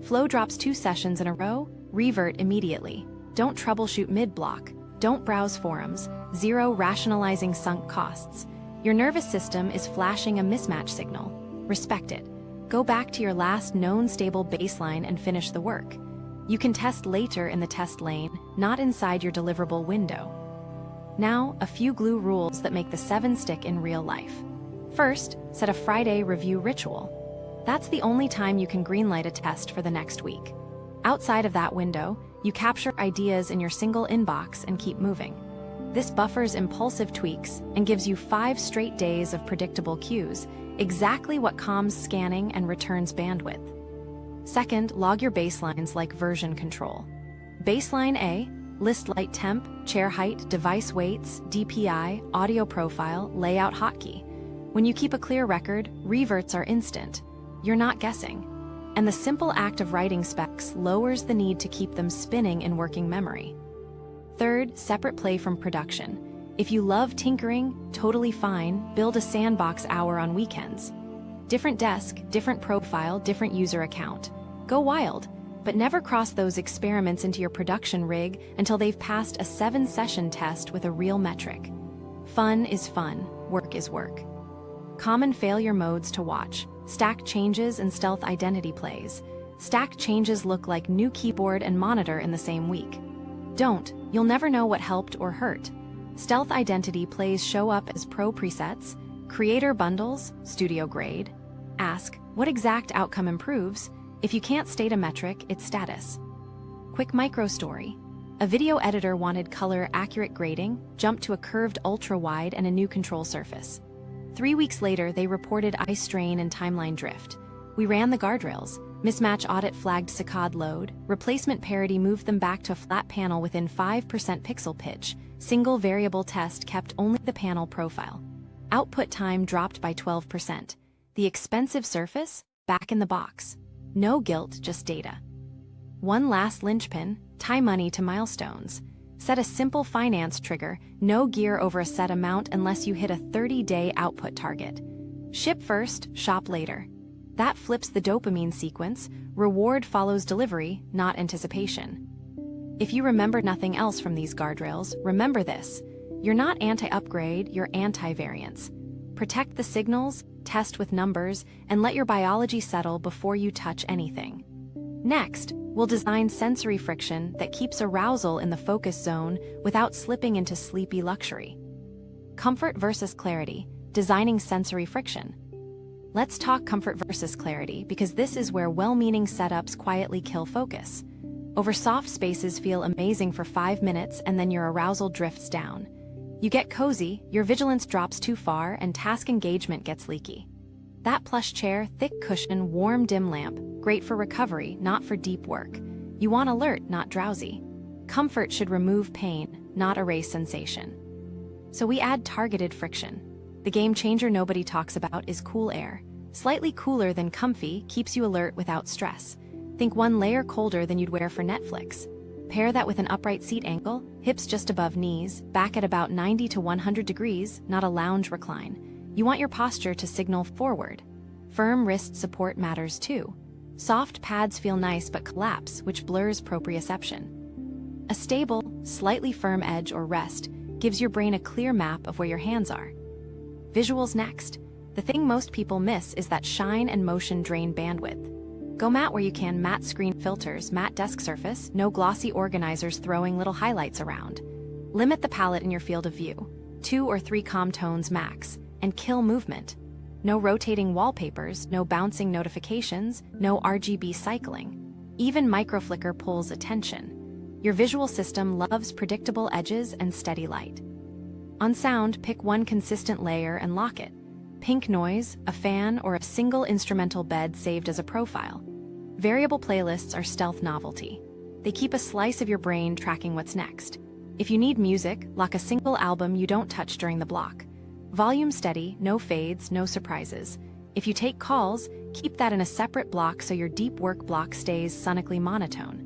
Flow drops 2 sessions in a row, revert immediately. Don't troubleshoot mid-block. Don't browse forums. 0 rationalizing sunk costs. Your nervous system is flashing a mismatch signal. Respect it. Go back to your last known stable baseline and finish the work. You can test later in the test lane, not inside your deliverable window. Now, a few glue rules that make the 7 stick in real life. First, set a Friday review ritual. That's the only time you can greenlight a test for the next week. Outside of that window, you capture ideas in your single inbox and keep moving. This buffers impulsive tweaks and gives you 5 straight days of predictable cues, exactly what calms scanning and returns bandwidth. Second, log your baselines like version control. Baseline A, list light temp, chair height, device weights, DPI, audio profile, layout hotkey. When you keep a clear record, reverts are instant. You're not guessing. And the simple act of writing specs lowers the need to keep them spinning in working memory. Third, separate play from production. If you love tinkering, totally fine, build a sandbox hour on weekends. Different desk, different profile, different user account. Go wild, but never cross those experiments into your production rig until they've passed a 7-session test with a real metric. Fun is fun, work is work. Common failure modes to watch. Stack changes and stealth identity plays. Stack changes look like new keyboard and monitor in the same week. Don't, you'll never know what helped or hurt. Stealth identity plays show up as pro presets, creator bundles, studio grade. Ask, what exact outcome improves? If you can't state a metric, it's status. Quick micro story. A video editor wanted color accurate grading, jumped to a curved ultra wide and a new control surface. 3 weeks later, they reported eye strain and timeline drift. We ran the guardrails. Mismatch audit flagged saccade load. Replacement parity moved them back to a flat panel within 5% pixel pitch. Single variable test kept only the panel profile. Output time dropped by 12%. The expensive surface, back in the box. No guilt, just data. One last linchpin, tie money to milestones. Set a simple finance trigger, no gear over a set amount unless you hit a 30-day output target. Ship first, shop later. That flips the dopamine sequence, reward follows delivery, not anticipation. If you remember nothing else from these guardrails, remember this. You're not anti-upgrade, you're anti-variance. Protect the signals, test with numbers, and let your biology settle before you touch anything. Next, we'll design sensory friction that keeps arousal in the focus zone without slipping into sleepy luxury. Comfort versus clarity, designing sensory friction. Let's talk comfort versus clarity because this is where well-meaning setups quietly kill focus. Over soft spaces feel amazing for 5 minutes and then your arousal drifts down. You get cozy, your vigilance drops too far, and task engagement gets leaky. That plush chair, thick cushion, warm dim lamp, great for recovery, not for deep work. You want alert, not drowsy. Comfort should remove pain, not erase sensation. So we add targeted friction. The game changer nobody talks about is cool air. Slightly cooler than comfy keeps you alert without stress. Think 1 layer colder than you'd wear for Netflix. Pair that with an upright seat angle, hips just above knees, back at about 90 to 100 degrees, not a lounge recline. You want your posture to signal forward. Firm wrist support matters too. Soft pads feel nice but collapse, which blurs proprioception. A stable, slightly firm edge or rest gives your brain a clear map of where your hands are. Visuals next. The thing most people miss is that shine and motion drain bandwidth. Go matte where you can. Matte screen filters, matte desk surface, no glossy organizers throwing little highlights around. Limit the palette in your field of view, 2 or 3 calm tones max, and kill movement. No rotating wallpapers, no bouncing notifications, no RGB cycling. Even microflicker pulls attention. Your visual system loves predictable edges and steady light. On sound, pick 1 consistent layer and lock it. Pink noise, a fan, or a single instrumental bed saved as a profile. Variable playlists are stealth novelty. They keep a slice of your brain tracking what's next. If you need music, lock a single album you don't touch during the block. Volume steady, no fades, no surprises. If you take calls, keep that in a separate block so your deep work block stays sonically monotone.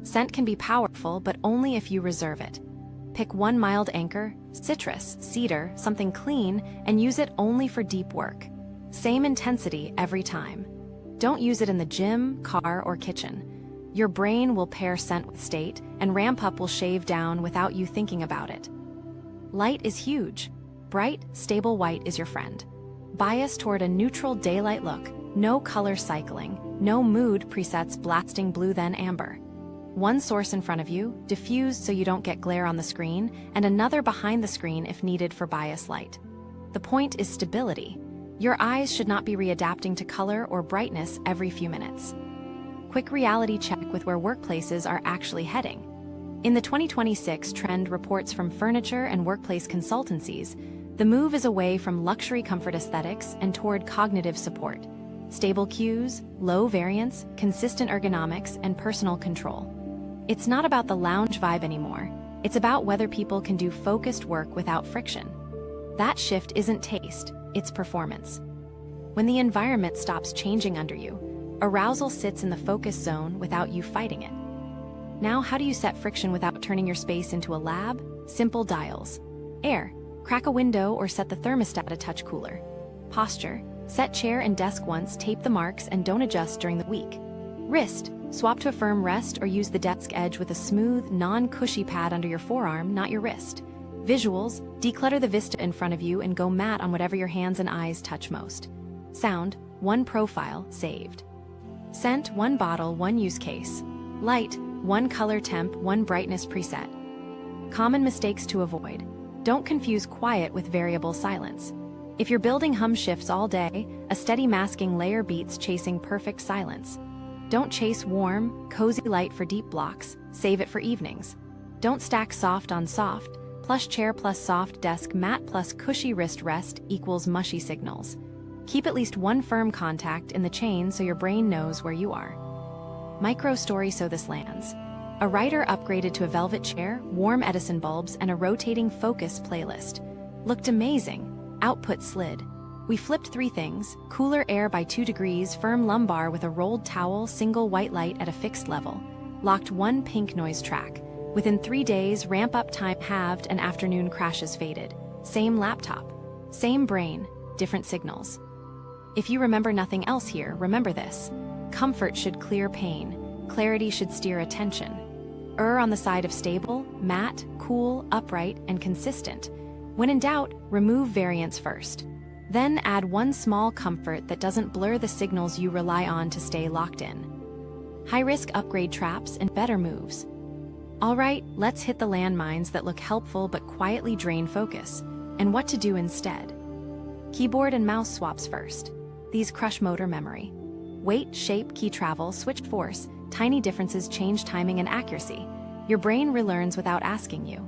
Scent can be powerful, but only if you reserve it. Pick 1 mild anchor, citrus, cedar, something clean, and use it only for deep work. Same intensity every time. Don't use it in the gym, car, or kitchen. Your brain will pair scent with state, and ramp up will shave down without you thinking about it. Light is huge. Bright, stable white is your friend. Bias toward a neutral daylight look, no color cycling, no mood presets blasting blue then amber. 1 source in front of you, diffused so you don't get glare on the screen, and another behind the screen if needed for bias light. The point is stability. Your eyes should not be readapting to color or brightness every few minutes. Quick reality check with where workplaces are actually heading. In the 2026 trend reports from furniture and workplace consultancies, the move is away from luxury comfort aesthetics and toward cognitive support. Stable cues, low variance, consistent ergonomics, and personal control. It's not about the lounge vibe anymore. It's about whether people can do focused work without friction. That shift isn't taste, it's performance. When the environment stops changing under you, arousal sits in the focus zone without you fighting it. Now, how do you set friction without turning your space into a lab? Simple dials. Air. Crack a window or set the thermostat a touch cooler. Posture. Set chair and desk once, tape the marks, and don't adjust during the week. Wrist. Swap to a firm rest or use the desk edge with a smooth, non-cushy pad under your forearm, not your wrist. Visuals. Declutter the vista in front of you and go matte on whatever your hands and eyes touch most. Sound. 1 profile, saved. Scent. 1 bottle, 1 use case. Light. 1 color temp, 1 brightness preset. Common mistakes to avoid. Don't confuse quiet with variable silence. If you're building hum shifts all day, a steady masking layer beats chasing perfect silence. Don't chase warm, cozy light for deep blocks, save it for evenings. Don't stack soft on soft, plush chair plus soft desk matte plus cushy wrist rest equals mushy signals. Keep at least 1 firm contact in the chain so your brain knows where you are. Micro story so this lands. A writer upgraded to a velvet chair, warm Edison bulbs, and a rotating focus playlist. Looked amazing. Output slid. We flipped 3 things: cooler air by 2 degrees, firm lumbar with a rolled towel, single white light at a fixed level. Locked 1 pink noise track. Within 3 days, ramp up time halved and afternoon crashes faded. Same laptop. Same brain, different signals. If you remember nothing else here, remember this. Comfort should clear pain. Clarity should steer attention. Err on the side of stable, matte, cool, upright, and consistent. When in doubt, remove variance first. Then add 1 small comfort that doesn't blur the signals you rely on to stay locked in. High-risk upgrade traps and better moves. All right, let's hit the landmines that look helpful but quietly drain focus. and what to do instead. Keyboard and mouse swaps first. These crush motor memory. Weight, shape, key travel, switch force, tiny differences change timing and accuracy. Your brain relearns without asking you.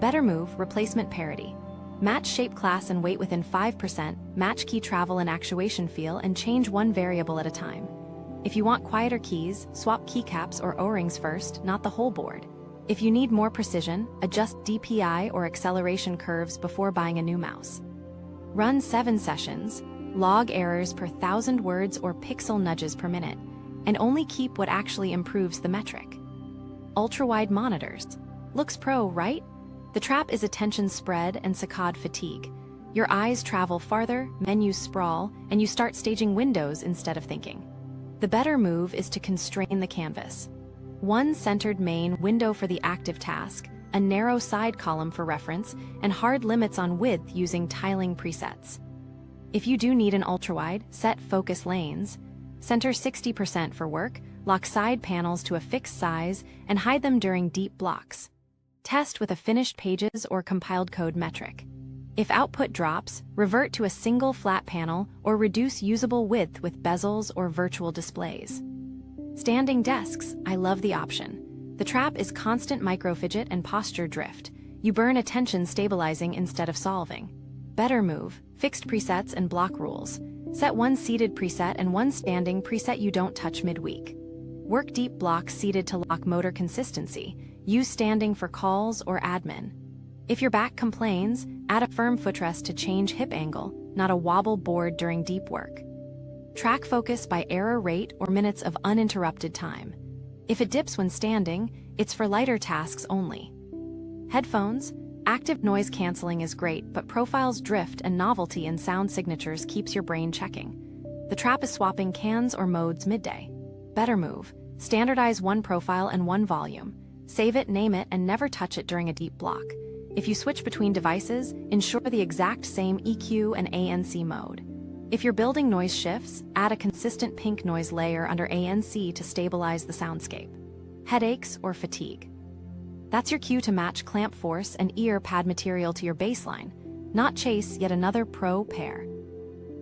Better move, replacement parity. Match shape, class, and weight within 5%, match key travel and actuation feel, and change one variable at a time. If you want quieter keys, swap keycaps or O-rings first, not the whole board. If you need more precision, adjust DPI or acceleration curves before buying a new mouse. Run 7 sessions, log errors per 1,000 words or pixel nudges per minute, and only keep what actually improves the metric. Ultra-wide monitors. Looks pro, right? The trap is attention spread and saccade fatigue. Your eyes travel farther, menus sprawl, and you start staging windows instead of thinking. The better move is to constrain the canvas. One centered main window for the active task, a narrow side column for reference, and hard limits on width using tiling presets. If you do need an ultrawide, set focus lanes. Center 60% for work, lock side panels to a fixed size, and hide them during deep blocks. Test with a finished pages or compiled code metric. If output drops, revert to a single flat panel or reduce usable width with bezels or virtual displays. Standing desks, I love the option. The trap is constant microfidget and posture drift. You burn attention stabilizing instead of solving. Better move, fixed presets and block rules. Set one seated preset and one standing preset you don't touch midweek. Work deep blocks seated to lock motor consistency. Use standing for calls or admin. If your back complains, add a firm footrest to change hip angle, not a wobble board during deep work. Track focus by error rate or minutes of uninterrupted time. If it dips when standing, it's for lighter tasks only. Headphones. Active noise canceling is great, but profiles drift and novelty in sound signatures keeps your brain checking. The trap is swapping cans or modes midday. Better move. Standardize one profile and one volume. Save it, name it, and never touch it during a deep block. If you switch between devices, ensure the exact same EQ and ANC mode. If you're building noise shifts, add a consistent pink noise layer under ANC to stabilize the soundscape. Headaches or fatigue. That's your cue to match clamp force and ear pad material to your baseline, not chase yet another pro pair.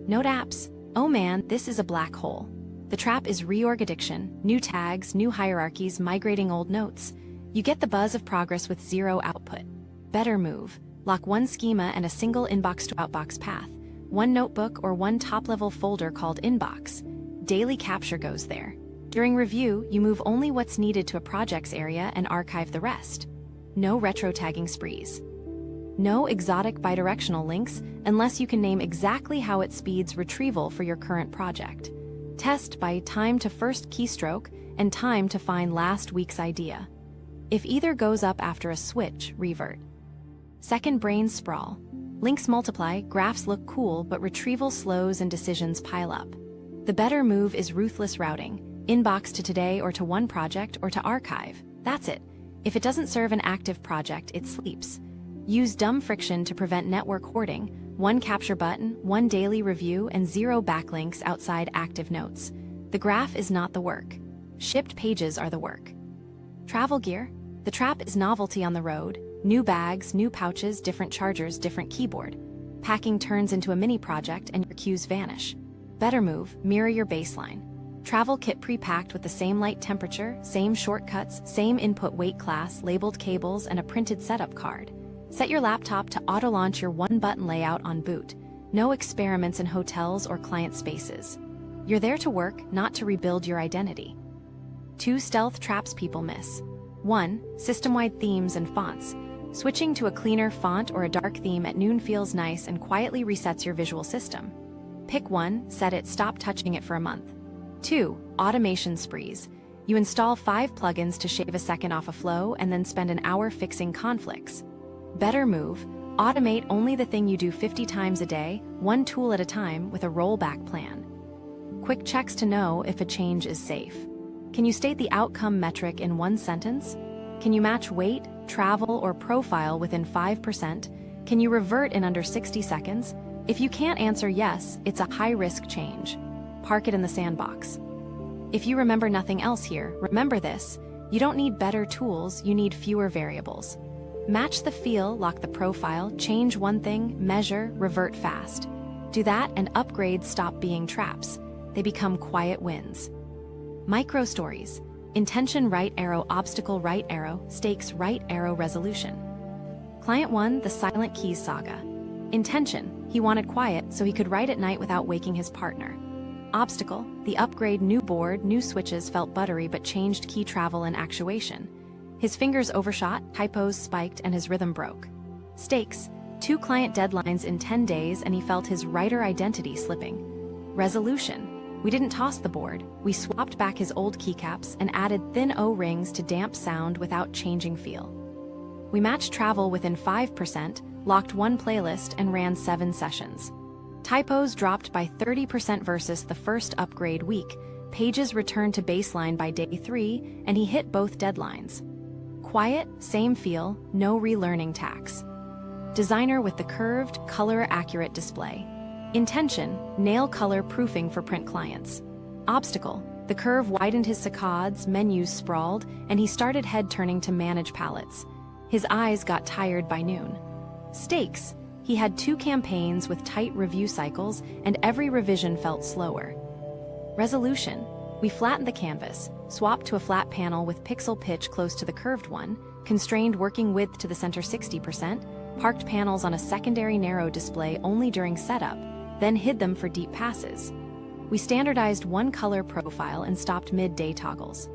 Note apps. Oh man, this is a black hole. The trap is reorg addiction, new tags, new hierarchies, migrating old notes. You get the buzz of progress with zero output. Better move. Lock one schema and a single inbox to outbox path, one notebook or one top-level folder called inbox. Daily capture goes there. During review, you move only what's needed to a project's area and archive the rest. No retro tagging sprees. No exotic bidirectional links unless you can name exactly how it speeds retrieval for your current project. Test by time to first keystroke and time to find last week's idea. If either goes up after a switch, revert. Second brain sprawl. Links multiply, graphs look cool, but retrieval slows and decisions pile up. The better move is ruthless routing. Inbox to today or to one project or to archive. That's it. If it doesn't serve an active project, it sleeps. Use dumb friction to prevent network hoarding. One capture button, one daily review, and zero backlinks outside active notes. The graph is not the work. Shipped pages are the work. Travel gear. The trap is novelty on the road. New bags, new pouches, different chargers, different keyboard. Packing turns into a mini project and your cues vanish. Better move, mirror your baseline. Travel kit pre-packed with the same light temperature, same shortcuts, same input weight class, labeled cables, and a printed setup card. Set your laptop to auto-launch your one-button layout on boot. No experiments in hotels or client spaces. You're there to work, not to rebuild your identity. 2 stealth traps people miss. 1. System-wide themes and fonts. Switching to a cleaner font or a dark theme at noon feels nice and quietly resets your visual system. Pick one, set it, stop touching it for a month. 2. Automation sprees. You install 5 plugins to shave a second off a flow and then spend an hour fixing conflicts. Better move. Automate only the thing you do 50 times a day, one tool at a time with a rollback plan. Quick checks to know if a change is safe. Can you state the outcome metric in one sentence? Can you match weight, travel, or profile within 5%? Can you revert in under 60 seconds? If you can't answer yes, it's a high-risk change. Park it in the sandbox. If you remember nothing else here, remember this: you don't need better tools, you need fewer variables. Match the feel, lock the profile, change one thing, measure, revert fast. Do that and upgrades stop being traps. They become quiet wins. Micro stories. Intention right arrow, obstacle right arrow, stakes right arrow, resolution. Client 1, the Silent Keys saga. Intention, he wanted quiet so he could write at night without waking his partner. Obstacle, the upgrade, new board, new switches, felt buttery but changed key travel and actuation. His fingers overshot, typos spiked, and his rhythm broke. Stakes, 2 client deadlines in 10 days and he felt his writer identity slipping. Resolution, we didn't toss the board, we swapped back his old keycaps and added thin O-rings to damp sound without changing feel. We matched travel within 5%, locked 1 playlist and ran 7 sessions. Typos dropped by 30% versus the first upgrade week, pages returned to baseline by day 3, and he hit both deadlines. Quiet, same feel, no relearning tax. Designer with the curved, color-accurate display. Intention, nail color proofing for print clients. Obstacle, the curve widened his saccades, menus sprawled, and he started head-turning to manage palettes. His eyes got tired by noon. Stakes, he had 2 campaigns with tight review cycles, and every revision felt slower. Resolution, we flattened the canvas, swapped to a flat panel with pixel pitch close to the curved one, constrained working width to the center 60%, parked panels on a secondary narrow display only during setup, then hid them for deep passes. We standardized 1 color profile and stopped mid-day toggles.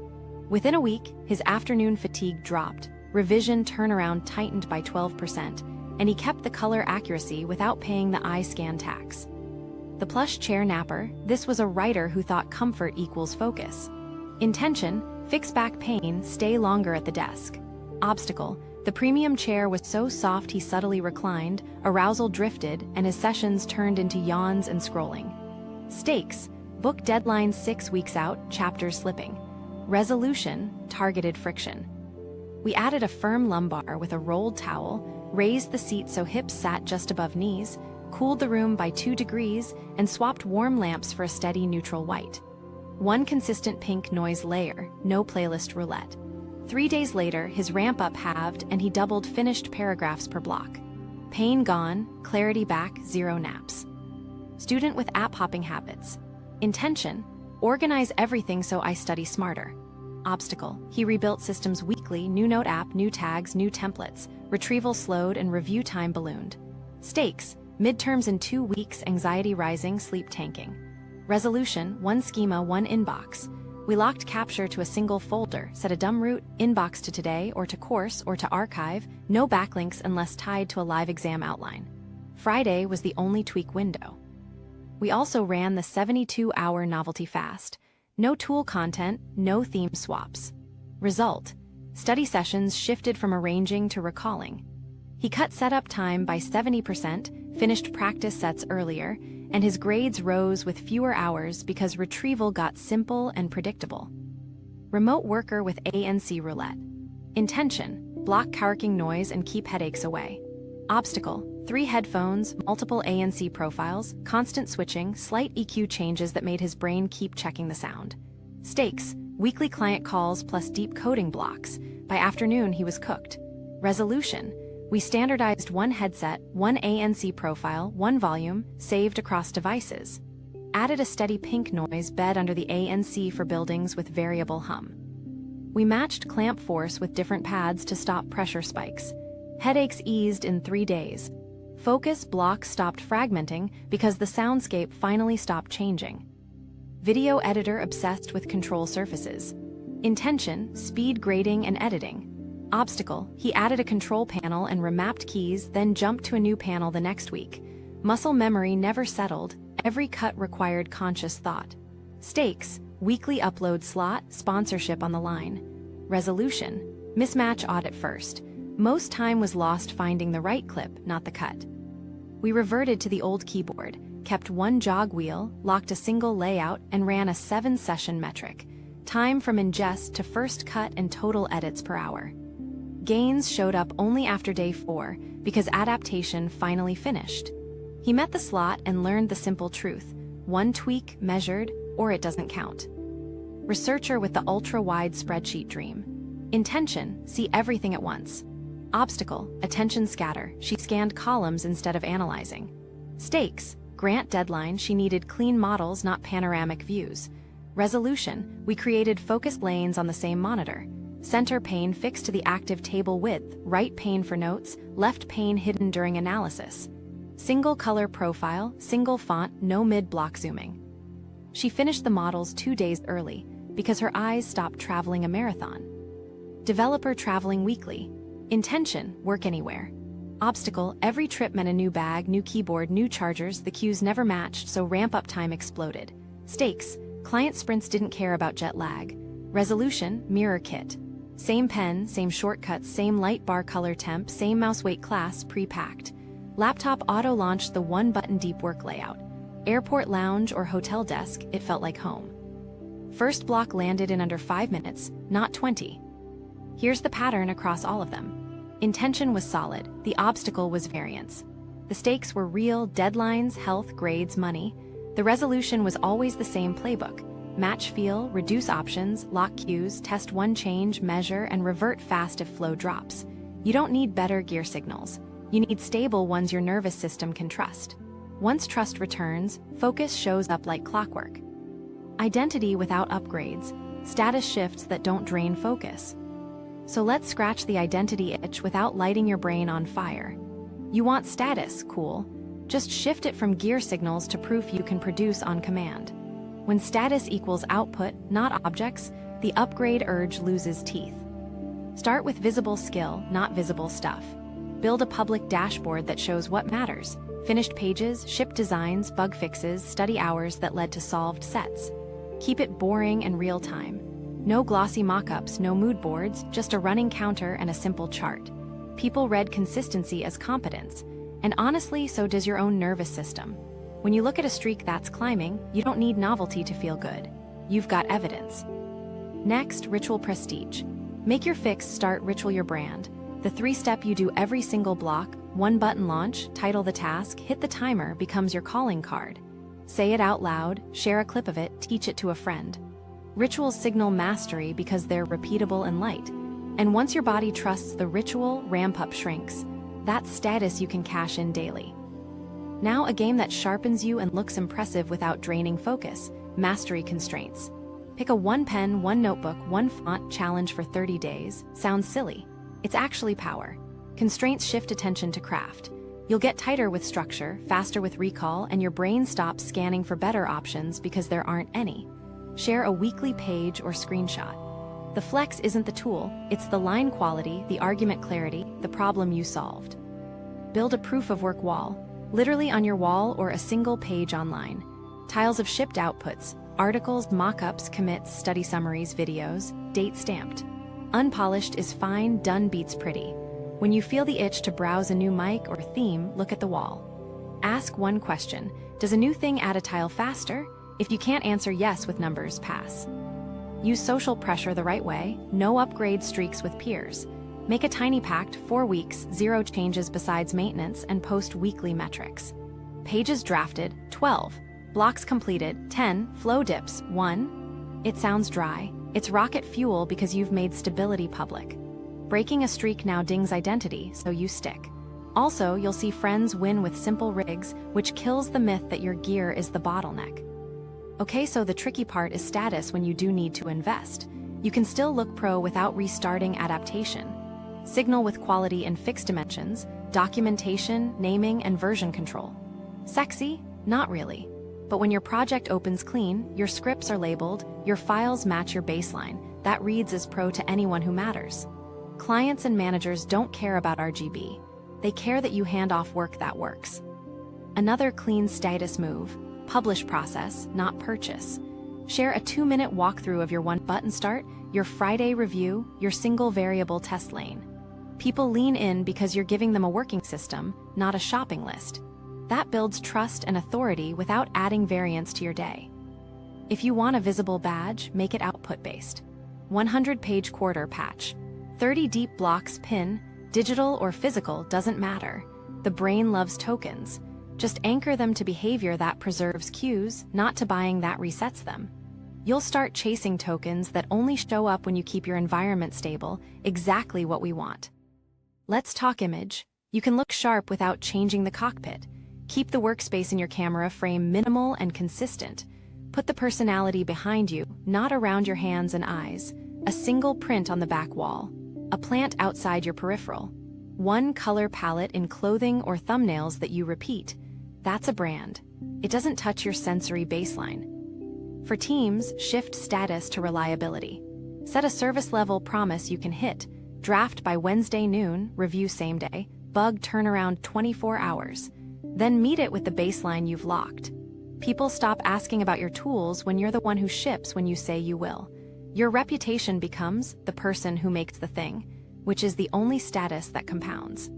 Within a week, his afternoon fatigue dropped, revision turnaround tightened by 12%, and he kept the color accuracy without paying the eye scan tax. The plush chair napper, this was a writer who thought comfort equals focus. Intention, fix back pain, stay longer at the desk. Obstacle, the premium chair was so soft he subtly reclined, arousal drifted, and his sessions turned into yawns and scrolling. Stakes, book deadline 6 weeks out, chapters slipping. Resolution, targeted friction. We added a firm lumbar with a rolled towel, raised the seat so hips sat just above knees, cooled the room by 2 degrees, and swapped warm lamps for a steady neutral white. 1 consistent pink noise layer, no playlist roulette. 3 days later, his ramp-up halved and he doubled finished paragraphs per block. Pain gone, clarity back, 0 naps. Student with app-hopping habits. Intention, organize everything so I study smarter. Obstacle, he rebuilt systems weekly, new note app, new tags, new templates, retrieval slowed and review time ballooned. Stakes, midterms in 2 weeks, anxiety rising, sleep tanking. Resolution, 1 schema, 1 inbox. We locked capture to a single folder, set a dumb route, inbox to today or to course or to archive, no backlinks unless tied to a live exam outline. Friday was the only tweak window. We also ran the 72-hour novelty fast. No tool content, no theme swaps. Result, study sessions shifted from arranging to recalling. He cut setup time by 70%, finished practice sets earlier, and his grades rose with fewer hours because retrieval got simple and predictable. Remote worker with ANC roulette. Intention, block carking noise and keep headaches away. Obstacle, 3 headphones, multiple ANC profiles, constant switching, slight EQ changes that made his brain keep checking the sound. Stakes, weekly client calls plus deep coding blocks. By afternoon, he was cooked. Resolution, we standardized 1 headset, 1 ANC profile, 1 volume, saved across devices. Added a steady pink noise bed under the ANC for buildings with variable hum. We matched clamp force with different pads to stop pressure spikes. Headaches eased in 3 days. Focus blocks stopped fragmenting because the soundscape finally stopped changing. Video editor obsessed with control surfaces. Intention, speed grading and editing. Obstacle, he added a control panel and remapped keys, then jumped to a new panel the next week. Muscle memory never settled, every cut required conscious thought. Stakes, weekly upload slot, sponsorship on the line. Resolution, mismatch audit first. Most time was lost finding the right clip, not the cut. We reverted to the old keyboard, kept 1 jog wheel, locked a single layout, and ran a 7-session metric. Time from ingest to first cut and total edits per hour. Gains showed up only after day 4 because adaptation finally finished. He met the slot and learned the simple truth: 1 tweak measured, or it doesn't count. Researcher with the ultra-wide spreadsheet dream. Intention, see everything at once. Obstacle, attention scatter, she scanned columns instead of analyzing. Stakes, grant deadline, she needed clean models, not panoramic views. Resolution, we created focused lanes on the same monitor. Center pane fixed to the active table width, right pane for notes, left pane hidden during analysis. Single color profile, single font, no mid-block zooming. She finished the models 2 days early because her eyes stopped traveling a marathon. Developer traveling weekly. Intention, work anywhere. Obstacle, every trip meant a new bag, new keyboard, new chargers, the queues never matched, so ramp-up time exploded. Stakes, client sprints didn't care about jet lag. Resolution, mirror kit. Same pen, same shortcuts, same light bar color temp, same mouse weight class, pre-packed. Laptop auto-launched the one-button deep work layout. Airport lounge or hotel desk, it felt like home. First block landed in under 5 minutes, not 20. Here's the pattern across all of them. Intention was solid, the obstacle was variance. The stakes were real, deadlines, health, grades, money. The resolution was always the same playbook. Match feel, reduce options, lock queues, test one change, measure, and revert fast if flow drops. You don't need better gear signals. You need stable ones your nervous system can trust. Once trust returns, focus shows up like clockwork. Identity without upgrades, status shifts that don't drain focus. So let's scratch the identity itch without lighting your brain on fire. You want status, cool. Just shift it from gear signals to proof you can produce on command. When status equals output, not objects, the upgrade urge loses teeth. Start with visible skill, not visible stuff. Build a public dashboard that shows what matters. Finished pages, shipped designs, bug fixes, study hours that led to solved sets. Keep it boring and real-time. No glossy mock-ups, no mood boards, just a running counter and a simple chart. People read consistency as competence. And honestly, so does your own nervous system. When you look at a streak that's climbing, you don't need novelty to feel good. You've got evidence. Next, ritual prestige. Make your fix start ritual your brand. The 3-step you do every single block, 1-button launch, title the task, hit the timer becomes your calling card. Say it out loud, share a clip of it, teach it to a friend. Rituals signal mastery because they're repeatable and light. And once your body trusts the ritual, ramp-up shrinks. That's status you can cash in daily. Now a game that sharpens you and looks impressive without draining focus, mastery constraints. Pick a 1-pen, 1-notebook, 1-font challenge for 30 days. Sounds silly. It's actually power. Constraints shift attention to craft. You'll get tighter with structure, faster with recall, and your brain stops scanning for better options because there aren't any. Share a weekly page or screenshot. The flex isn't the tool, it's the line quality, the argument clarity, the problem you solved. Build a proof of work wall, literally on your wall or a single page online. Tiles of shipped outputs, articles, mock-ups, commits, study summaries, videos, date stamped. Unpolished is fine, done beats pretty. When you feel the itch to browse a new mic or theme, look at the wall. Ask one question: does a new thing add a tile faster? If you can't answer yes with numbers, pass. Use social pressure the right way, no upgrade streaks with peers. Make a tiny pact, 4 weeks, 0 changes besides maintenance, and post weekly metrics. Pages drafted, 12. Blocks completed, 10. Flow dips, 1. It sounds dry. It's rocket fuel because you've made stability public. Breaking a streak now dings identity, so you stick. Also, you'll see friends win with simple rigs, which kills the myth that your gear is the bottleneck. Okay, so the tricky part is status when you do need to invest. You can still look pro without restarting adaptation. Signal with quality in fixed dimensions, documentation, naming, and version control. Sexy? Not really. But when your project opens clean, your scripts are labeled, your files match your baseline, that reads as pro to anyone who matters. Clients and managers don't care about RGB. They care that you hand off work that works. Another clean status move: publish process, not purchase. Share a 2-minute walkthrough of your 1-button start, your Friday review, your single variable test lane. People lean in because you're giving them a working system, not a shopping list. That builds trust and authority without adding variance to your day. If you want a visible badge, make it output-based. 100-page quarter patch. 30 deep blocks pin, digital or physical doesn't matter. The brain loves tokens. Just anchor them to behavior that preserves cues, not to buying that resets them. You'll start chasing tokens that only show up when you keep your environment stable, exactly what we want. Let's talk image. You can look sharp without changing the cockpit. Keep the workspace in your camera frame minimal and consistent. Put the personality behind you, not around your hands and eyes. A single print on the back wall. A plant outside your peripheral. One color palette in clothing or thumbnails that you repeat. That's a brand. It doesn't touch your sensory baseline. For teams, shift status to reliability. Set a service level promise you can hit. Draft by Wednesday noon, review same day, bug turnaround 24 hours. Then meet it with the baseline you've locked. People stop asking about your tools when you're the one who ships when you say you will. Your reputation becomes the person who makes the thing, which is the only status that compounds.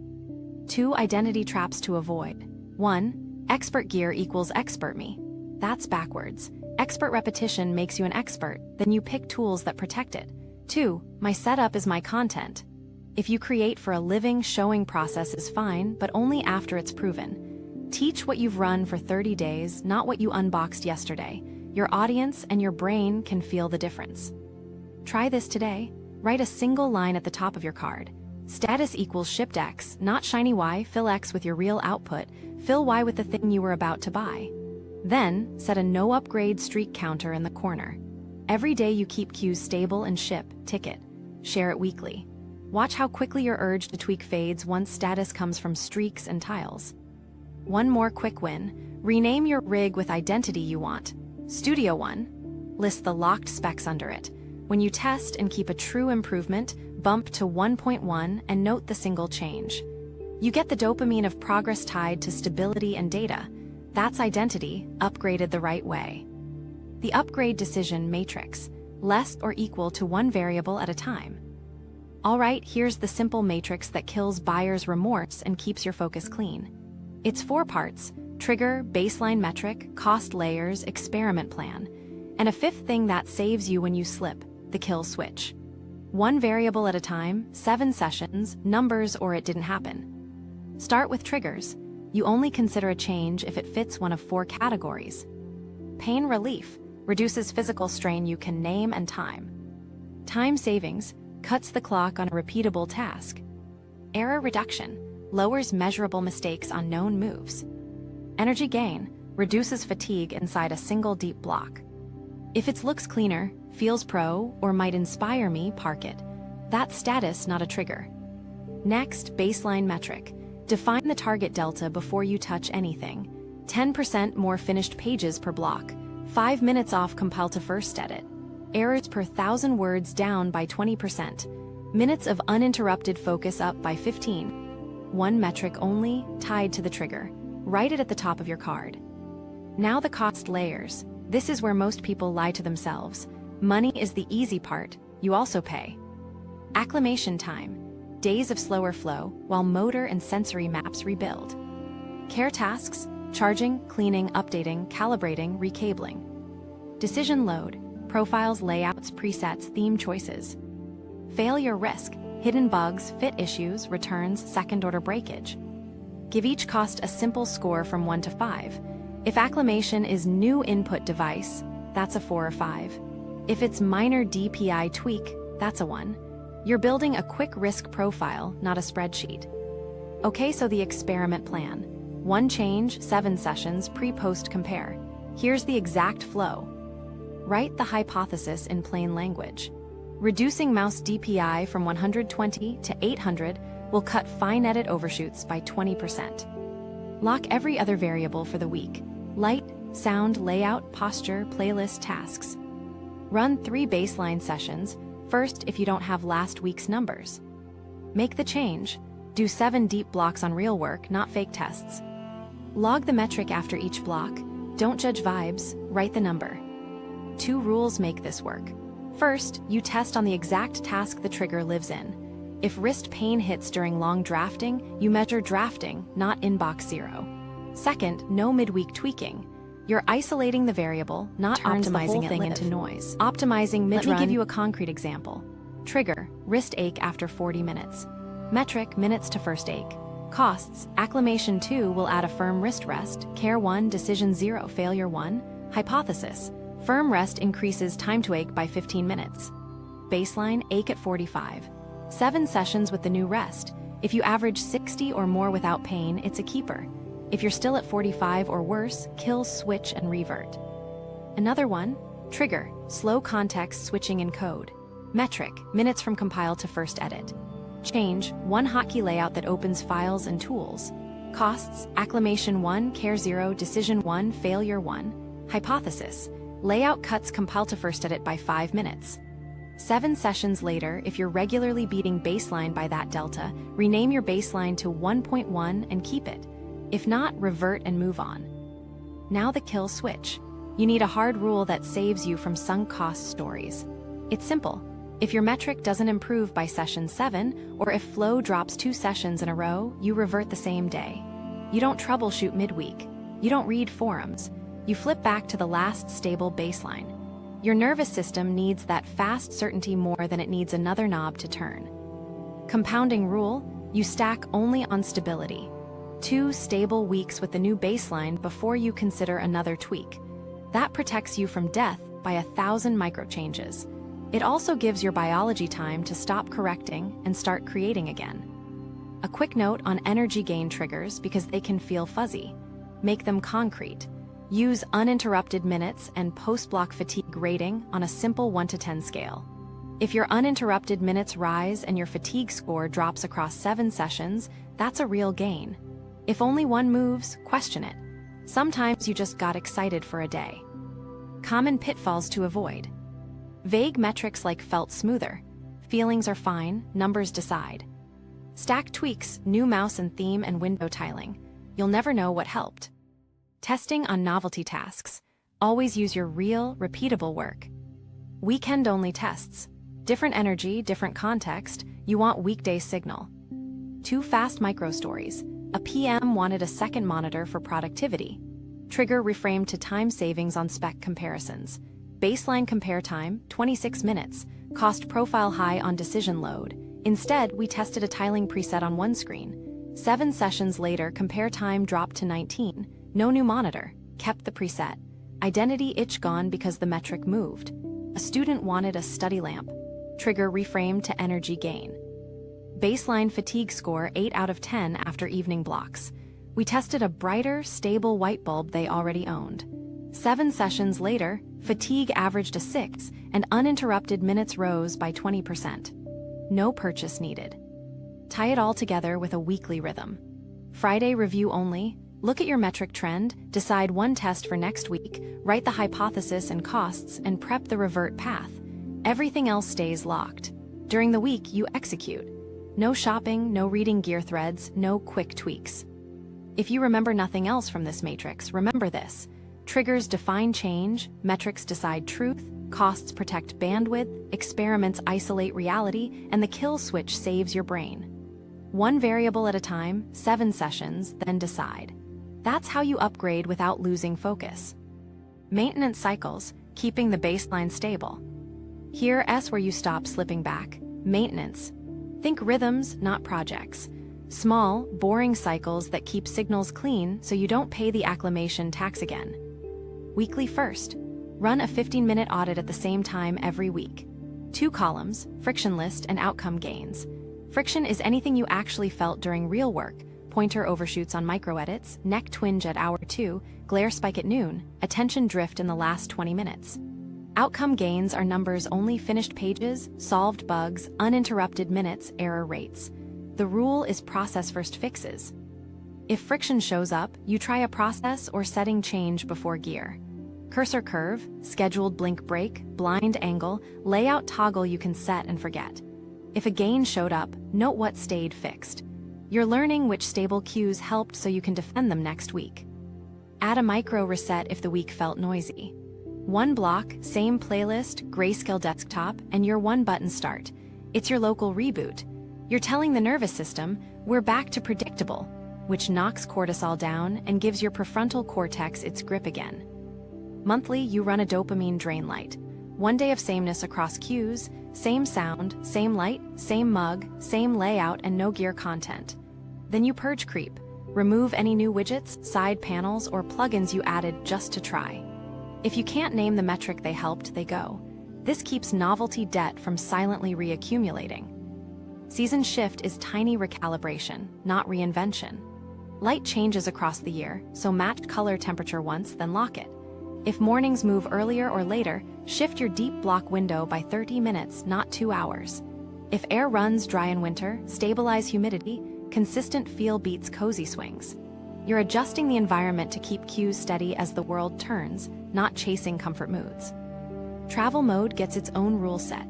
2 identity traps to avoid. 1. Expert gear equals expert me. That's backwards. Expert repetition makes you an expert, then you pick tools that protect it. 2. My setup is my content. If you create for a living, showing process is fine, but only after it's proven. Teach what you've run for 30 days, not what you unboxed yesterday. Your audience and your brain can feel the difference. Try this today. Write a single line at the top of your card. Status equals shipped X, not shiny Y. Fill X with your real output. Fill Y with the thing you were about to buy. Then, set a no upgrade streak counter in the corner. Every day you keep queues stable and ship, ticket. Share it weekly. Watch how quickly your urge to tweak fades once status comes from streaks and tiles. One more quick win. Rename your rig with identity you want. Studio 1. List the locked specs under it. When you test and keep a true improvement, bump to 1.1 and note the single change. You get the dopamine of progress tied to stability and data. That's identity, upgraded the right way. The upgrade decision matrix, less or equal to one variable at a time. All right, here's the simple matrix that kills buyer's remorse and keeps your focus clean. It's 4 parts: trigger, baseline metric, cost layers, experiment plan, and a 5th thing that saves you when you slip, the kill switch. 1 variable at a time, 7 sessions, numbers or it didn't happen. Start with triggers. You only consider a change if it fits one of 4 categories. Pain relief, reduces physical strain you can name and time. Time savings, cuts the clock on a repeatable task. Error reduction, lowers measurable mistakes on known moves. Energy gain, reduces fatigue inside a single deep block. If it looks cleaner, feels pro, or might inspire me, park it. That's status, not a trigger. Next, baseline metric. Define the target delta before you touch anything. 10% more finished pages per block. 5 minutes off compile to first edit. Errors per 1,000 words down by 20%. Minutes of uninterrupted focus up by 15. 1 metric only, tied to the trigger. Write it at the top of your card. Now the cost layers. This is where most people lie to themselves. Money is the easy part, you also pay. Acclimation time. Days of slower flow, while motor and sensory maps rebuild. Care tasks, charging, cleaning, updating, calibrating, recabling. Decision load, profiles, layouts, presets, theme choices. Failure risk, hidden bugs, fit issues, returns, second-order breakage. Give each cost a simple score from 1 to 5. If acclimation is new input device, that's a 4 or 5. If it's minor DPI tweak, that's a 1. You're building a quick risk profile, not a spreadsheet. Okay, so the experiment plan. 1 change, 7 sessions, pre-post compare. Here's the exact flow. Write the hypothesis in plain language. Reducing mouse DPI from 120 to 800 will cut fine edit overshoots by 20%. Lock every other variable for the week. Light, sound, layout, posture, playlist, tasks. Run 3 baseline sessions. First, if you don't have last week's numbers. Make the change. Do 7 deep blocks on real work, not fake tests. Log the metric after each block. Don't judge vibes, write the number. 2 rules make this work. First, you test on the exact task the trigger lives in. If wrist pain hits during long drafting, you measure drafting, not inbox 0. Second, no midweek tweaking. You're isolating the variable, not optimizing the whole thing into noise. Optimizing mid-run. Let me give you a concrete example. Trigger, wrist ache after 40 minutes. Metric, minutes to first ache. Costs, acclimation 2 will add a firm wrist rest, care 1, decision 0, failure 1. Hypothesis, firm rest increases time to ache by 15 minutes. Baseline, ache at 45. 7 sessions with the new rest. If you average 60 or more without pain, it's a keeper. If you're still at 45 or worse, kill, switch, and revert. Another one, trigger, slow context switching in code. Metric, minutes from compile to first edit. Change, one hotkey layout that opens files and tools. Costs, acclamation 1, care 0, decision 1, failure 1. Hypothesis, layout cuts compile to first edit by 5 minutes. 7 sessions later, if you're regularly beating baseline by that delta, rename your baseline to 1.1 and keep it. If not, revert and move on. Now the kill switch. You need a hard rule that saves you from sunk cost stories. It's simple. If your metric doesn't improve by session 7, or if flow drops 2 sessions in a row, you revert the same day. You don't troubleshoot midweek. You don't read forums. You flip back to the last stable baseline. Your nervous system needs that fast certainty more than it needs another knob to turn. Compounding rule, you stack only on stability. 2 stable weeks with the new baseline before you consider another tweak. That protects you from death by 1,000 microchanges. It also gives your biology time to stop correcting and start creating again. A quick note on energy gain triggers because they can feel fuzzy. Make them concrete. Use uninterrupted minutes and post-block fatigue rating on a simple 1 to 10 scale. If your uninterrupted minutes rise and your fatigue score drops across 7 sessions, that's a real gain. If only one moves, question it. Sometimes you just got excited for a day. Common pitfalls to avoid. Vague metrics like felt smoother. Feelings are fine, numbers decide. Stack tweaks, new mouse and theme and window tiling. You'll never know what helped. Testing on novelty tasks. Always use your real, repeatable work. Weekend-only tests. Different energy, different context. You want weekday signal. 2 fast micro-stories. A PM wanted a second monitor for productivity. Trigger reframed to time savings on spec comparisons. Baseline compare time, 26 minutes. Cost profile high on decision load. Instead, we tested a tiling preset on one screen. 7 sessions later, compare time dropped to 19. No new monitor. Kept the preset. Identity itch gone because the metric moved. A student wanted a study lamp. Trigger reframed to energy gain. Baseline fatigue score 8 out of 10 after evening blocks. We tested a brighter, stable white bulb they already owned. 7 sessions later, fatigue averaged a 6, and uninterrupted minutes rose by 20%. No purchase needed. Tie it all together with a weekly rhythm. Friday review only. Look at your metric trend, decide one test for next week, write the hypothesis and costs, and prep the revert path. Everything else stays locked. During the week, you execute. No shopping, no reading gear threads, no quick tweaks. If you remember nothing else from this matrix, remember this. Triggers define change, metrics decide truth, costs protect bandwidth, experiments isolate reality, and the kill switch saves your brain. 1 variable at a time, 7 sessions, then decide. That's how you upgrade without losing focus. Maintenance cycles, keeping the baseline stable. Here, S where you stop slipping back. Maintenance. Think rhythms, not projects. Small, boring cycles that keep signals clean so you don't pay the acclamation tax again. Weekly first. Run a 15-minute audit at the same time every week. 2 columns, friction list and outcome gains. Friction is anything you actually felt during real work. Pointer overshoots on micro-edits, neck twinge at hour 2, glare spike at noon, attention drift in the last 20 minutes. Outcome gains are numbers only: finished pages, solved bugs, uninterrupted minutes, error rates. The rule is process first fixes. If friction shows up, you try a process or setting change before gear. Cursor curve, scheduled blink break, blind angle, layout toggle you can set and forget. If a gain showed up, note what stayed fixed. You're learning which stable cues helped so you can defend them next week. Add a micro reset if the week felt noisy. 1 block, same playlist, grayscale desktop, and your 1 button start. It's your local reboot. You're telling the nervous system, we're back to predictable, which knocks cortisol down and gives your prefrontal cortex its grip again. Monthly, you run a dopamine drain light. 1 day of sameness across cues, same sound, same light, same mug, same layout, and no gear content. Then you purge creep. Remove any new widgets, side panels, or plugins you added just to try. If you can't name the metric they helped, they go. This keeps novelty debt from silently reaccumulating. Season shift is tiny recalibration, not reinvention. Light changes across the year, so match color temperature once, then lock it. If mornings move earlier or later, shift your deep block window by 30 minutes, not 2 hours. If air runs dry in winter, stabilize humidity. Consistent feel beats cozy swings. You're adjusting the environment to keep cues steady as the world turns, not chasing comfort moods. Travel mode gets its own rule set.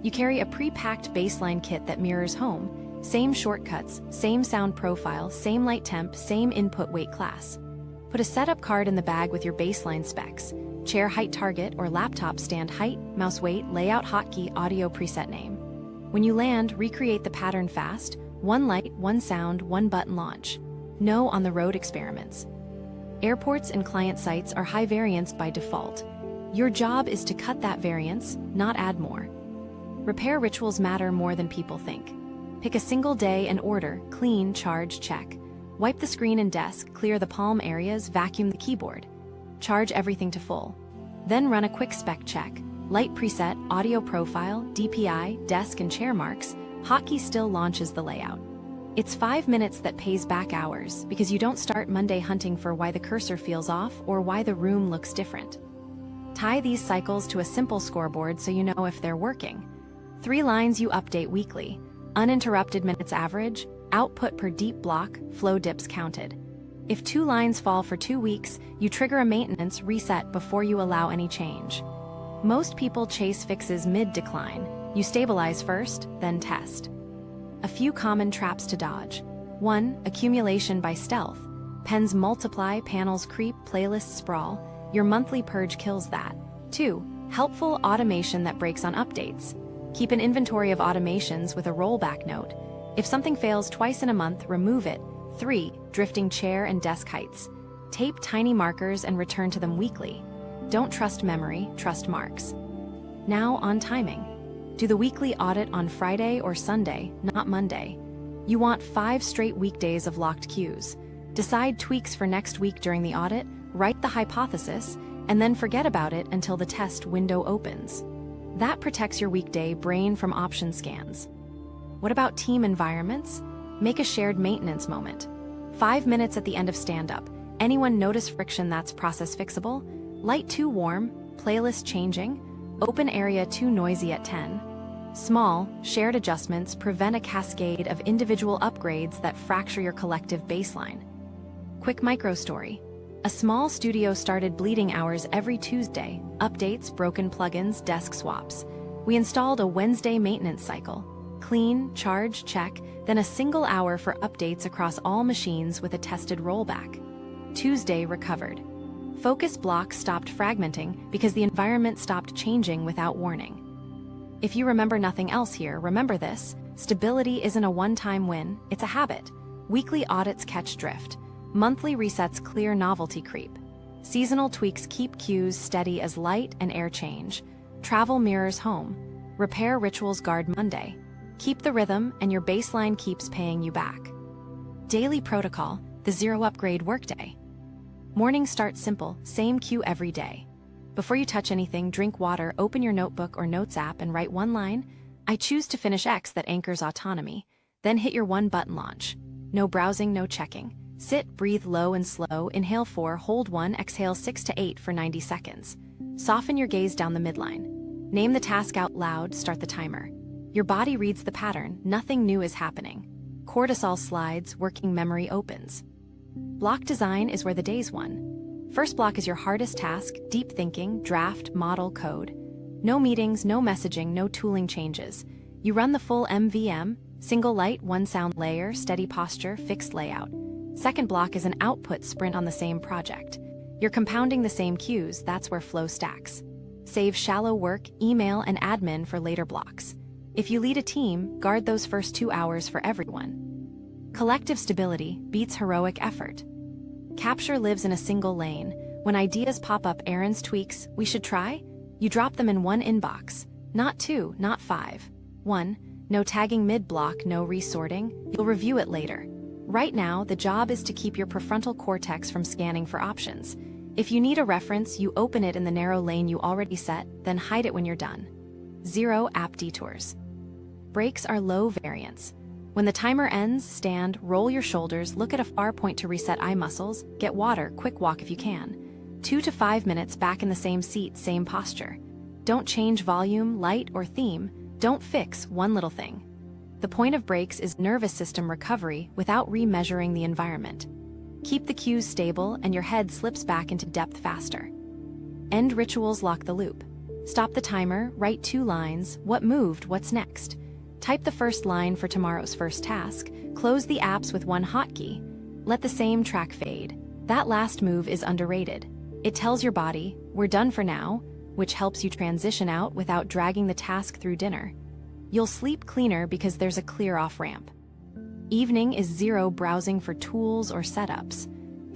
You carry a pre-packed baseline kit that mirrors home. Same shortcuts, same sound profile, same light temp, same input weight class. Put a setup card in the bag with your baseline specs: chair height target or laptop stand height, mouse weight, layout hotkey, audio preset name. When you land, recreate the pattern fast. One light, one sound, one button launch. No on-the-road experiments. Airports and client sites are high variance by default. Your job is to cut that variance, not add more. Repair rituals matter more than people think. Pick a single day and order: clean, charge, check. Wipe the screen and desk, clear the palm areas, vacuum the keyboard. Charge everything to full. Then run a quick spec check. Light preset, audio profile, DPI, desk and chair marks. Hotkey still launches the layout. It's 5 minutes that pays back hours, because you don't start Monday hunting for why the cursor feels off or why the room looks different. Tie these cycles to a simple scoreboard so you know if they're working. 3 lines you update weekly: uninterrupted minutes average, output per deep block, flow dips counted. If 2 lines fall for 2 weeks, you trigger a maintenance reset before you allow any change. Most people chase fixes mid-decline. You stabilize first, then test. A few common traps to dodge. 1. Accumulation by stealth. Pens multiply, panels creep, playlists sprawl. Your monthly purge kills that. 2. Helpful automation that breaks on updates. Keep an inventory of automations with a rollback note. If something fails twice in a month, remove it. 3. Drifting chair and desk heights. Tape tiny markers and return to them weekly. Don't trust memory, trust marks. Now on timing. Do the weekly audit on Friday or Sunday, not Monday. You want 5 straight weekdays of locked cues. Decide tweaks for next week during the audit, write the hypothesis, and then forget about it until the test window opens. That protects your weekday brain from option scans. What about team environments? Make a shared maintenance moment. 5 minutes at the end of stand-up. Anyone notice friction that's process fixable? Light too warm, playlist changing, open area too noisy at 10. Small, shared adjustments prevent a cascade of individual upgrades that fracture your collective baseline. Quick micro story. A small studio started bleeding hours every Tuesday: updates, broken plugins, desk swaps. We installed a Wednesday maintenance cycle: clean, charge, check, then a single hour for updates across all machines with a tested rollback. Tuesday recovered. Focus blocks stopped fragmenting because the environment stopped changing without warning. If you remember nothing else here, remember this: stability isn't a one-time win, it's a habit. Weekly audits catch drift. Monthly resets clear novelty creep. Seasonal tweaks keep cues steady as light and air change. Travel mirrors home. Repair rituals guard Monday. Keep the rhythm and your baseline keeps paying you back. Daily protocol, the zero upgrade workday. Morning start simple, same cue every day. Before you touch anything, drink water, open your notebook or notes app and write 1 line: I choose to finish X that anchors autonomy. Then hit your 1-button launch. No browsing, no checking. Sit, breathe low and slow, inhale 4, hold 1, exhale 6 to 8 for 90 seconds. Soften your gaze down the midline. Name the task out loud, start the timer. Your body reads the pattern, nothing new is happening. Cortisol slides, working memory opens. Block design is where the day's won. First block is your hardest task: deep thinking, draft, model, code. No meetings, no messaging, no tooling changes. You run the full MVM, single light, 1 sound layer, steady posture, fixed layout. Second block is an output sprint on the same project. You're compounding the same cues, that's where flow stacks. Save shallow work, email, and admin for later blocks. If you lead a team, guard those first 2 hours for everyone. Collective stability beats heroic effort. Capture lives in a single lane. When ideas pop up, errands, tweaks, we should try? You drop them in 1 inbox. Not 2, not 5. 1. No tagging mid-block, no resorting. You'll review it later. Right now, the job is to keep your prefrontal cortex from scanning for options. If you need a reference, you open it in the narrow lane you already set, then hide it when you're done. 0 app detours. Breaks are low variance. When the timer ends, stand, roll your shoulders, look at a far point to reset eye muscles, get water, quick walk if you can. 2 to 5 minutes back in the same seat, same posture. Don't change volume, light, or theme. Don't fix one little thing. The point of breaks is nervous system recovery without remeasuring the environment. Keep the cues stable and your head slips back into depth faster. End rituals lock the loop. Stop the timer, write 2 lines, what moved, what's next. Type the first line for tomorrow's first task, close the apps with 1 hotkey. Let the same track fade. That last move is underrated. It tells your body, we're done for now, which helps you transition out without dragging the task through dinner. You'll sleep cleaner because there's a clear off-ramp. Evening is zero browsing for tools or setups.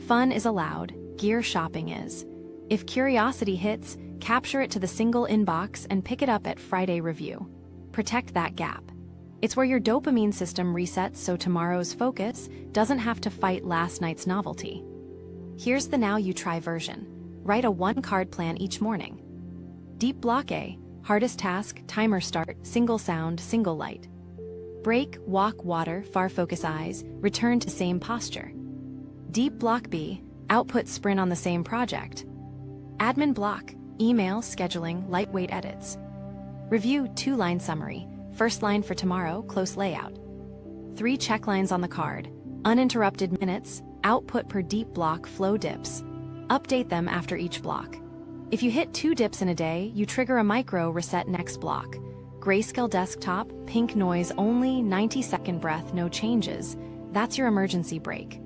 Fun is allowed, gear shopping is. If curiosity hits, capture it to the single inbox and pick it up at Friday review. Protect that gap. It's where your dopamine system resets so tomorrow's focus doesn't have to fight last night's novelty. Here's the now you try version. Write a 1-card plan each morning. Deep block A, hardest task, timer start, single sound, single light. Break, walk, water, far focus eyes, return to same posture. Deep block B, output sprint on the same project. Admin block, email, scheduling, lightweight edits. Review 2-line summary, first line for tomorrow, close layout. 3 checklines on the card, uninterrupted minutes, output per deep block, flow dips. Update them after each block. If you hit 2 dips in a day, you trigger a micro reset next block. Grayscale desktop, pink noise only, 90-second breath, no changes. That's your emergency break.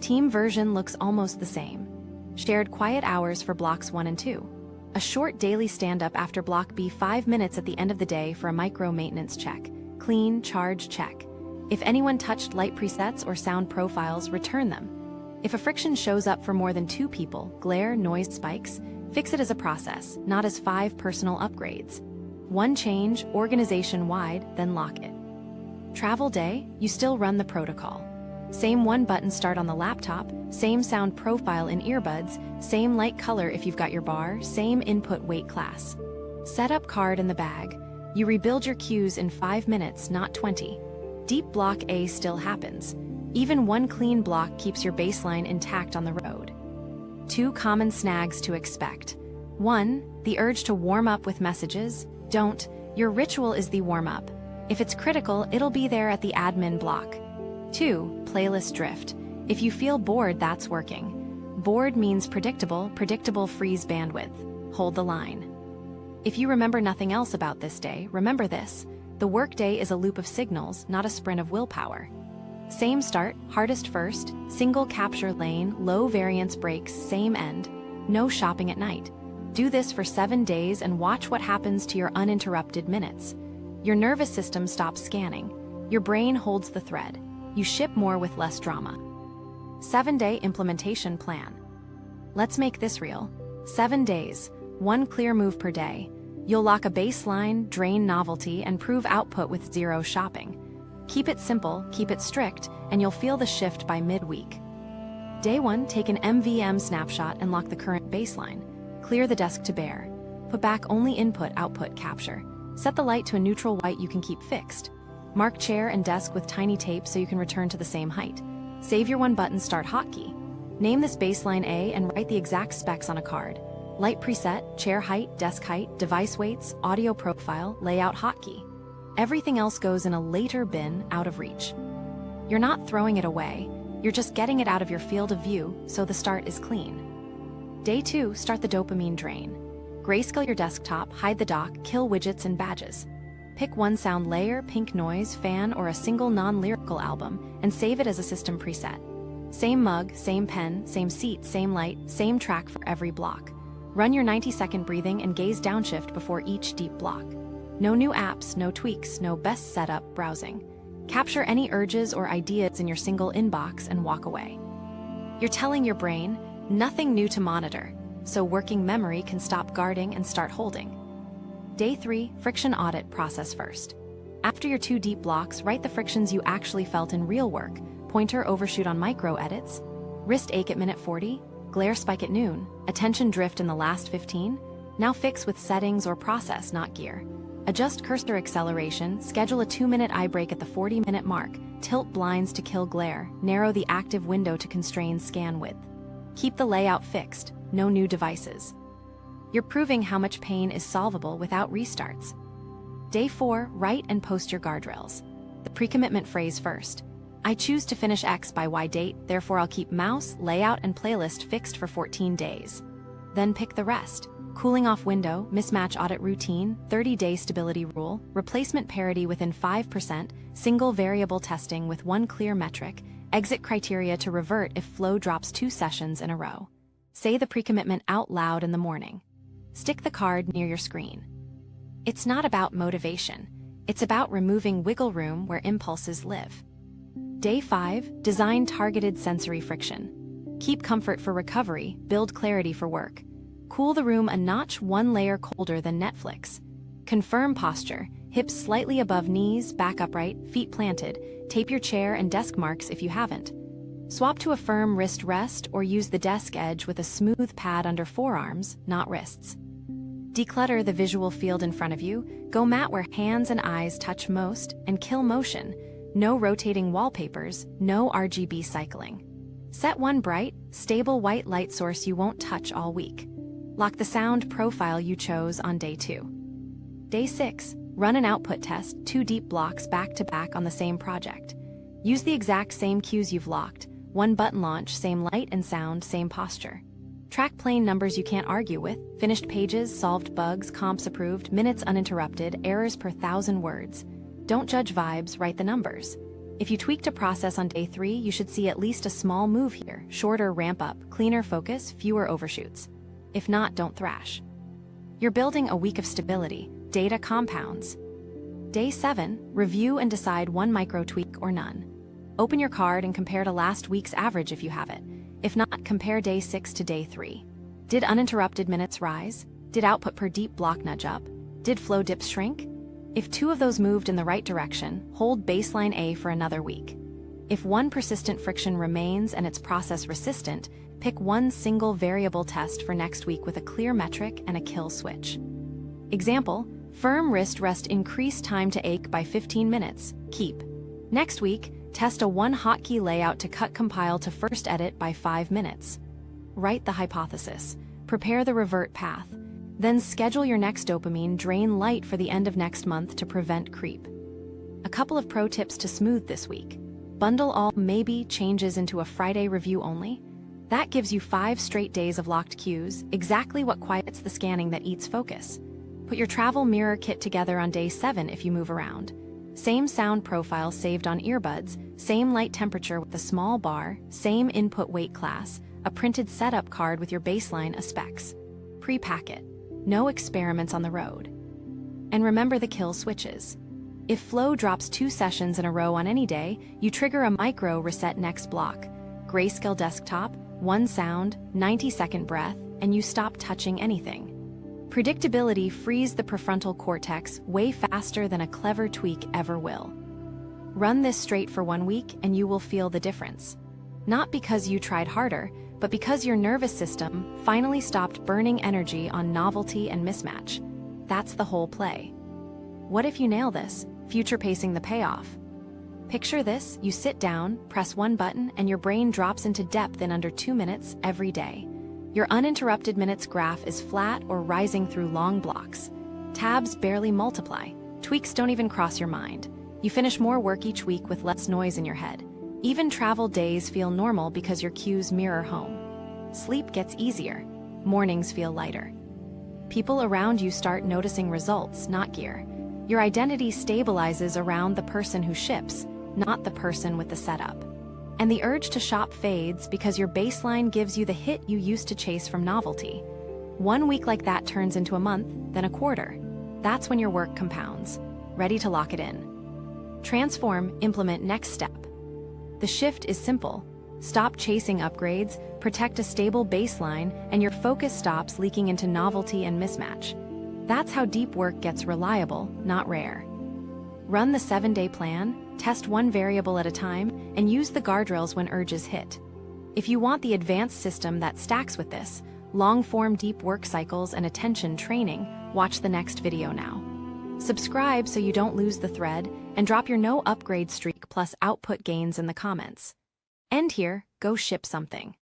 Team version looks almost the same. Shared quiet hours for blocks 1 and 2. A short daily stand-up after block B, 5 minutes at the end of the day for a micro maintenance check. Clean, charge, check. If anyone touched light presets or sound profiles, return them. If a friction shows up for more than 2 people, glare, noise spikes, fix it as a process, not as 5 personal upgrades. 1 change, organization-wide, then lock it. Travel day, you still run the protocol. Same 1-button start on the laptop, same sound profile in earbuds, same light color if you've got your bar, same input weight class. Setup card in the bag. You rebuild your cues in 5 minutes, not 20. Deep block A still happens. Even 1 clean block keeps your baseline intact on the road. 2 common snags to expect. 1, the urge to warm up with messages. Don't. Your ritual is the warm-up. If it's critical, it'll be there at the admin block. 2, playlist drift. If you feel bored, that's working. Bored means predictable, predictable frees bandwidth. Hold the line. If you remember nothing else about this day, remember this. The workday is a loop of signals, not a sprint of willpower. Same start, hardest first, single capture lane, low variance breaks, same end. No shopping at night. Do this for 7 days and watch what happens to your uninterrupted minutes. Your nervous system stops scanning. Your brain holds the thread. You ship more with less drama. 7-day implementation plan. Let's make this real. 7 days, 1 clear move per day. You'll lock a baseline, drain novelty, and prove output with 0 shopping. Keep it simple, keep it strict, and you'll feel the shift by mid-week. Day 1, take an MVM snapshot and lock the current baseline. Clear the desk to bare. Put back only input-output capture. Set the light to a neutral white you can keep fixed. Mark chair and desk with tiny tape so you can return to the same height. Save your 1-button start hotkey. Name this baseline A and write the exact specs on a card. Light preset, chair height, desk height, device weights, audio profile, layout hotkey. Everything else goes in a later bin out of reach. You're not throwing it away, you're just getting it out of your field of view so the start is clean. Day 2, start the dopamine drain. Grayscale your desktop, hide the dock, kill widgets and badges. Pick 1 sound layer, pink noise, fan, or a single non-lyrical album, and save it as a system preset. Same mug, same pen, same seat, same light, same track for every block. Run your 90-second breathing and gaze downshift before each deep block. No new apps, no tweaks, no best setup browsing. Capture any urges or ideas in your single inbox and walk away. You're telling your brain, nothing new to monitor, so working memory can stop guarding and start holding. Day 3, friction audit process first. After your 2 deep blocks, write the frictions you actually felt in real work. Pointer overshoot on micro edits, wrist ache at minute 40, glare spike at noon, attention drift in the last 15. Now fix with settings or process, not gear. Adjust cursor acceleration, schedule a 2-minute eye break at the 40-minute mark, tilt blinds to kill glare, narrow the active window to constrain scan width. Keep the layout fixed, no new devices. You're proving how much pain is solvable without restarts. Day 4, write and post your guardrails. The pre-commitment phrase first. I choose to finish X by Y date, therefore I'll keep mouse, layout, and playlist fixed for 14 days. Then pick the rest. Cooling off window, mismatch audit routine, 30-day stability rule, replacement parity within 5%, single variable testing with one clear metric, exit criteria to revert if flow drops 2 sessions in a row. Say the pre-commitment out loud in the morning. Stick the card near your screen. It's not about motivation. It's about removing wiggle room where impulses live. Day 5, design targeted sensory friction. Keep comfort for recovery, build clarity for work. Cool the room a notch 1 layer colder than Netflix. Confirm posture, hips slightly above knees, back upright, feet planted. Tape your chair and desk marks if you haven't. Swap to a firm wrist rest or use the desk edge with a smooth pad under forearms, not wrists. Declutter the visual field in front of you, go mat where hands and eyes touch most, and kill motion. No rotating wallpapers, no RGB cycling. Set one bright, stable white light source you won't touch all week. Lock the sound profile you chose on day 2. Day 6, run an output test, 2 deep blocks back to back on the same project. Use the exact same cues you've locked, 1 button launch, same light and sound, same posture. Track plain numbers you can't argue with, finished pages, solved bugs, comps approved, minutes uninterrupted, errors per 1,000 words. Don't judge vibes, write the numbers. If you tweaked a process on day 3, you should see at least a small move here, shorter ramp up, cleaner focus, fewer overshoots. If not, don't thrash. You're building a week of stability, data compounds. Day 7, review and decide 1 micro tweak or none. Open your card and compare to last week's average if you have it. If not, compare day 6 to day 3. Did uninterrupted minutes rise? Did output per deep block nudge up? Did flow dips shrink? If 2 of those moved in the right direction, hold baseline A for another week. If 1 persistent friction remains and it's process resistant, pick 1 single variable test for next week with a clear metric and a kill switch. Example, firm wrist rest increase time to ache by 15 minutes, keep. Next week, test a 1 hotkey layout to cut compile to first edit by 5 minutes. Write the hypothesis, prepare the revert path, then schedule your next dopamine drain light for the end of next month to prevent creep. A couple of pro tips to smooth this week. Bundle all maybe changes into a Friday review only. That gives you 5 straight days of locked cues, exactly what quiets the scanning that eats focus. Put your travel mirror kit together on day 7 if you move around. Same sound profile saved on earbuds, same light temperature with a small bar, same input weight class, a printed setup card with your baseline as specs. Pre-pack it. No experiments on the road. And remember the kill switches. If flow drops 2 sessions in a row on any day, you trigger a micro reset next block. Grayscale desktop, 1 sound, 90-second breath, and you stop touching anything. Predictability frees the prefrontal cortex way faster than a clever tweak ever will. Run this straight for 1 week and you will feel the difference. Not because you tried harder, but because your nervous system finally stopped burning energy on novelty and mismatch. That's the whole play. What if you nail this, future pacing the payoff? Picture this, you sit down, press 1 button, and your brain drops into depth in under 2 minutes every day. Your uninterrupted minutes graph is flat or rising through long blocks. Tabs barely multiply. Tweaks don't even cross your mind. You finish more work each week with less noise in your head. Even travel days feel normal because your cues mirror home. Sleep gets easier. Mornings feel lighter. People around you start noticing results, not gear. Your identity stabilizes around the person who ships, not the person with the setup. And the urge to shop fades because your baseline gives you the hit you used to chase from novelty. 1 week like that turns into a month, then a quarter. That's when your work compounds. Ready to lock it in. Transform, implement next step. The shift is simple. Stop chasing upgrades, protect a stable baseline, and your focus stops leaking into novelty and mismatch. That's how deep work gets reliable, not rare. Run the 7-day plan, test 1 variable at a time, and use the guardrails when urges hit. If you want the advanced system that stacks with this, long-form deep work cycles and attention training, watch the next video now. Subscribe so you don't lose the thread, and drop your no upgrade streak plus output gains in the comments. End here, go ship something.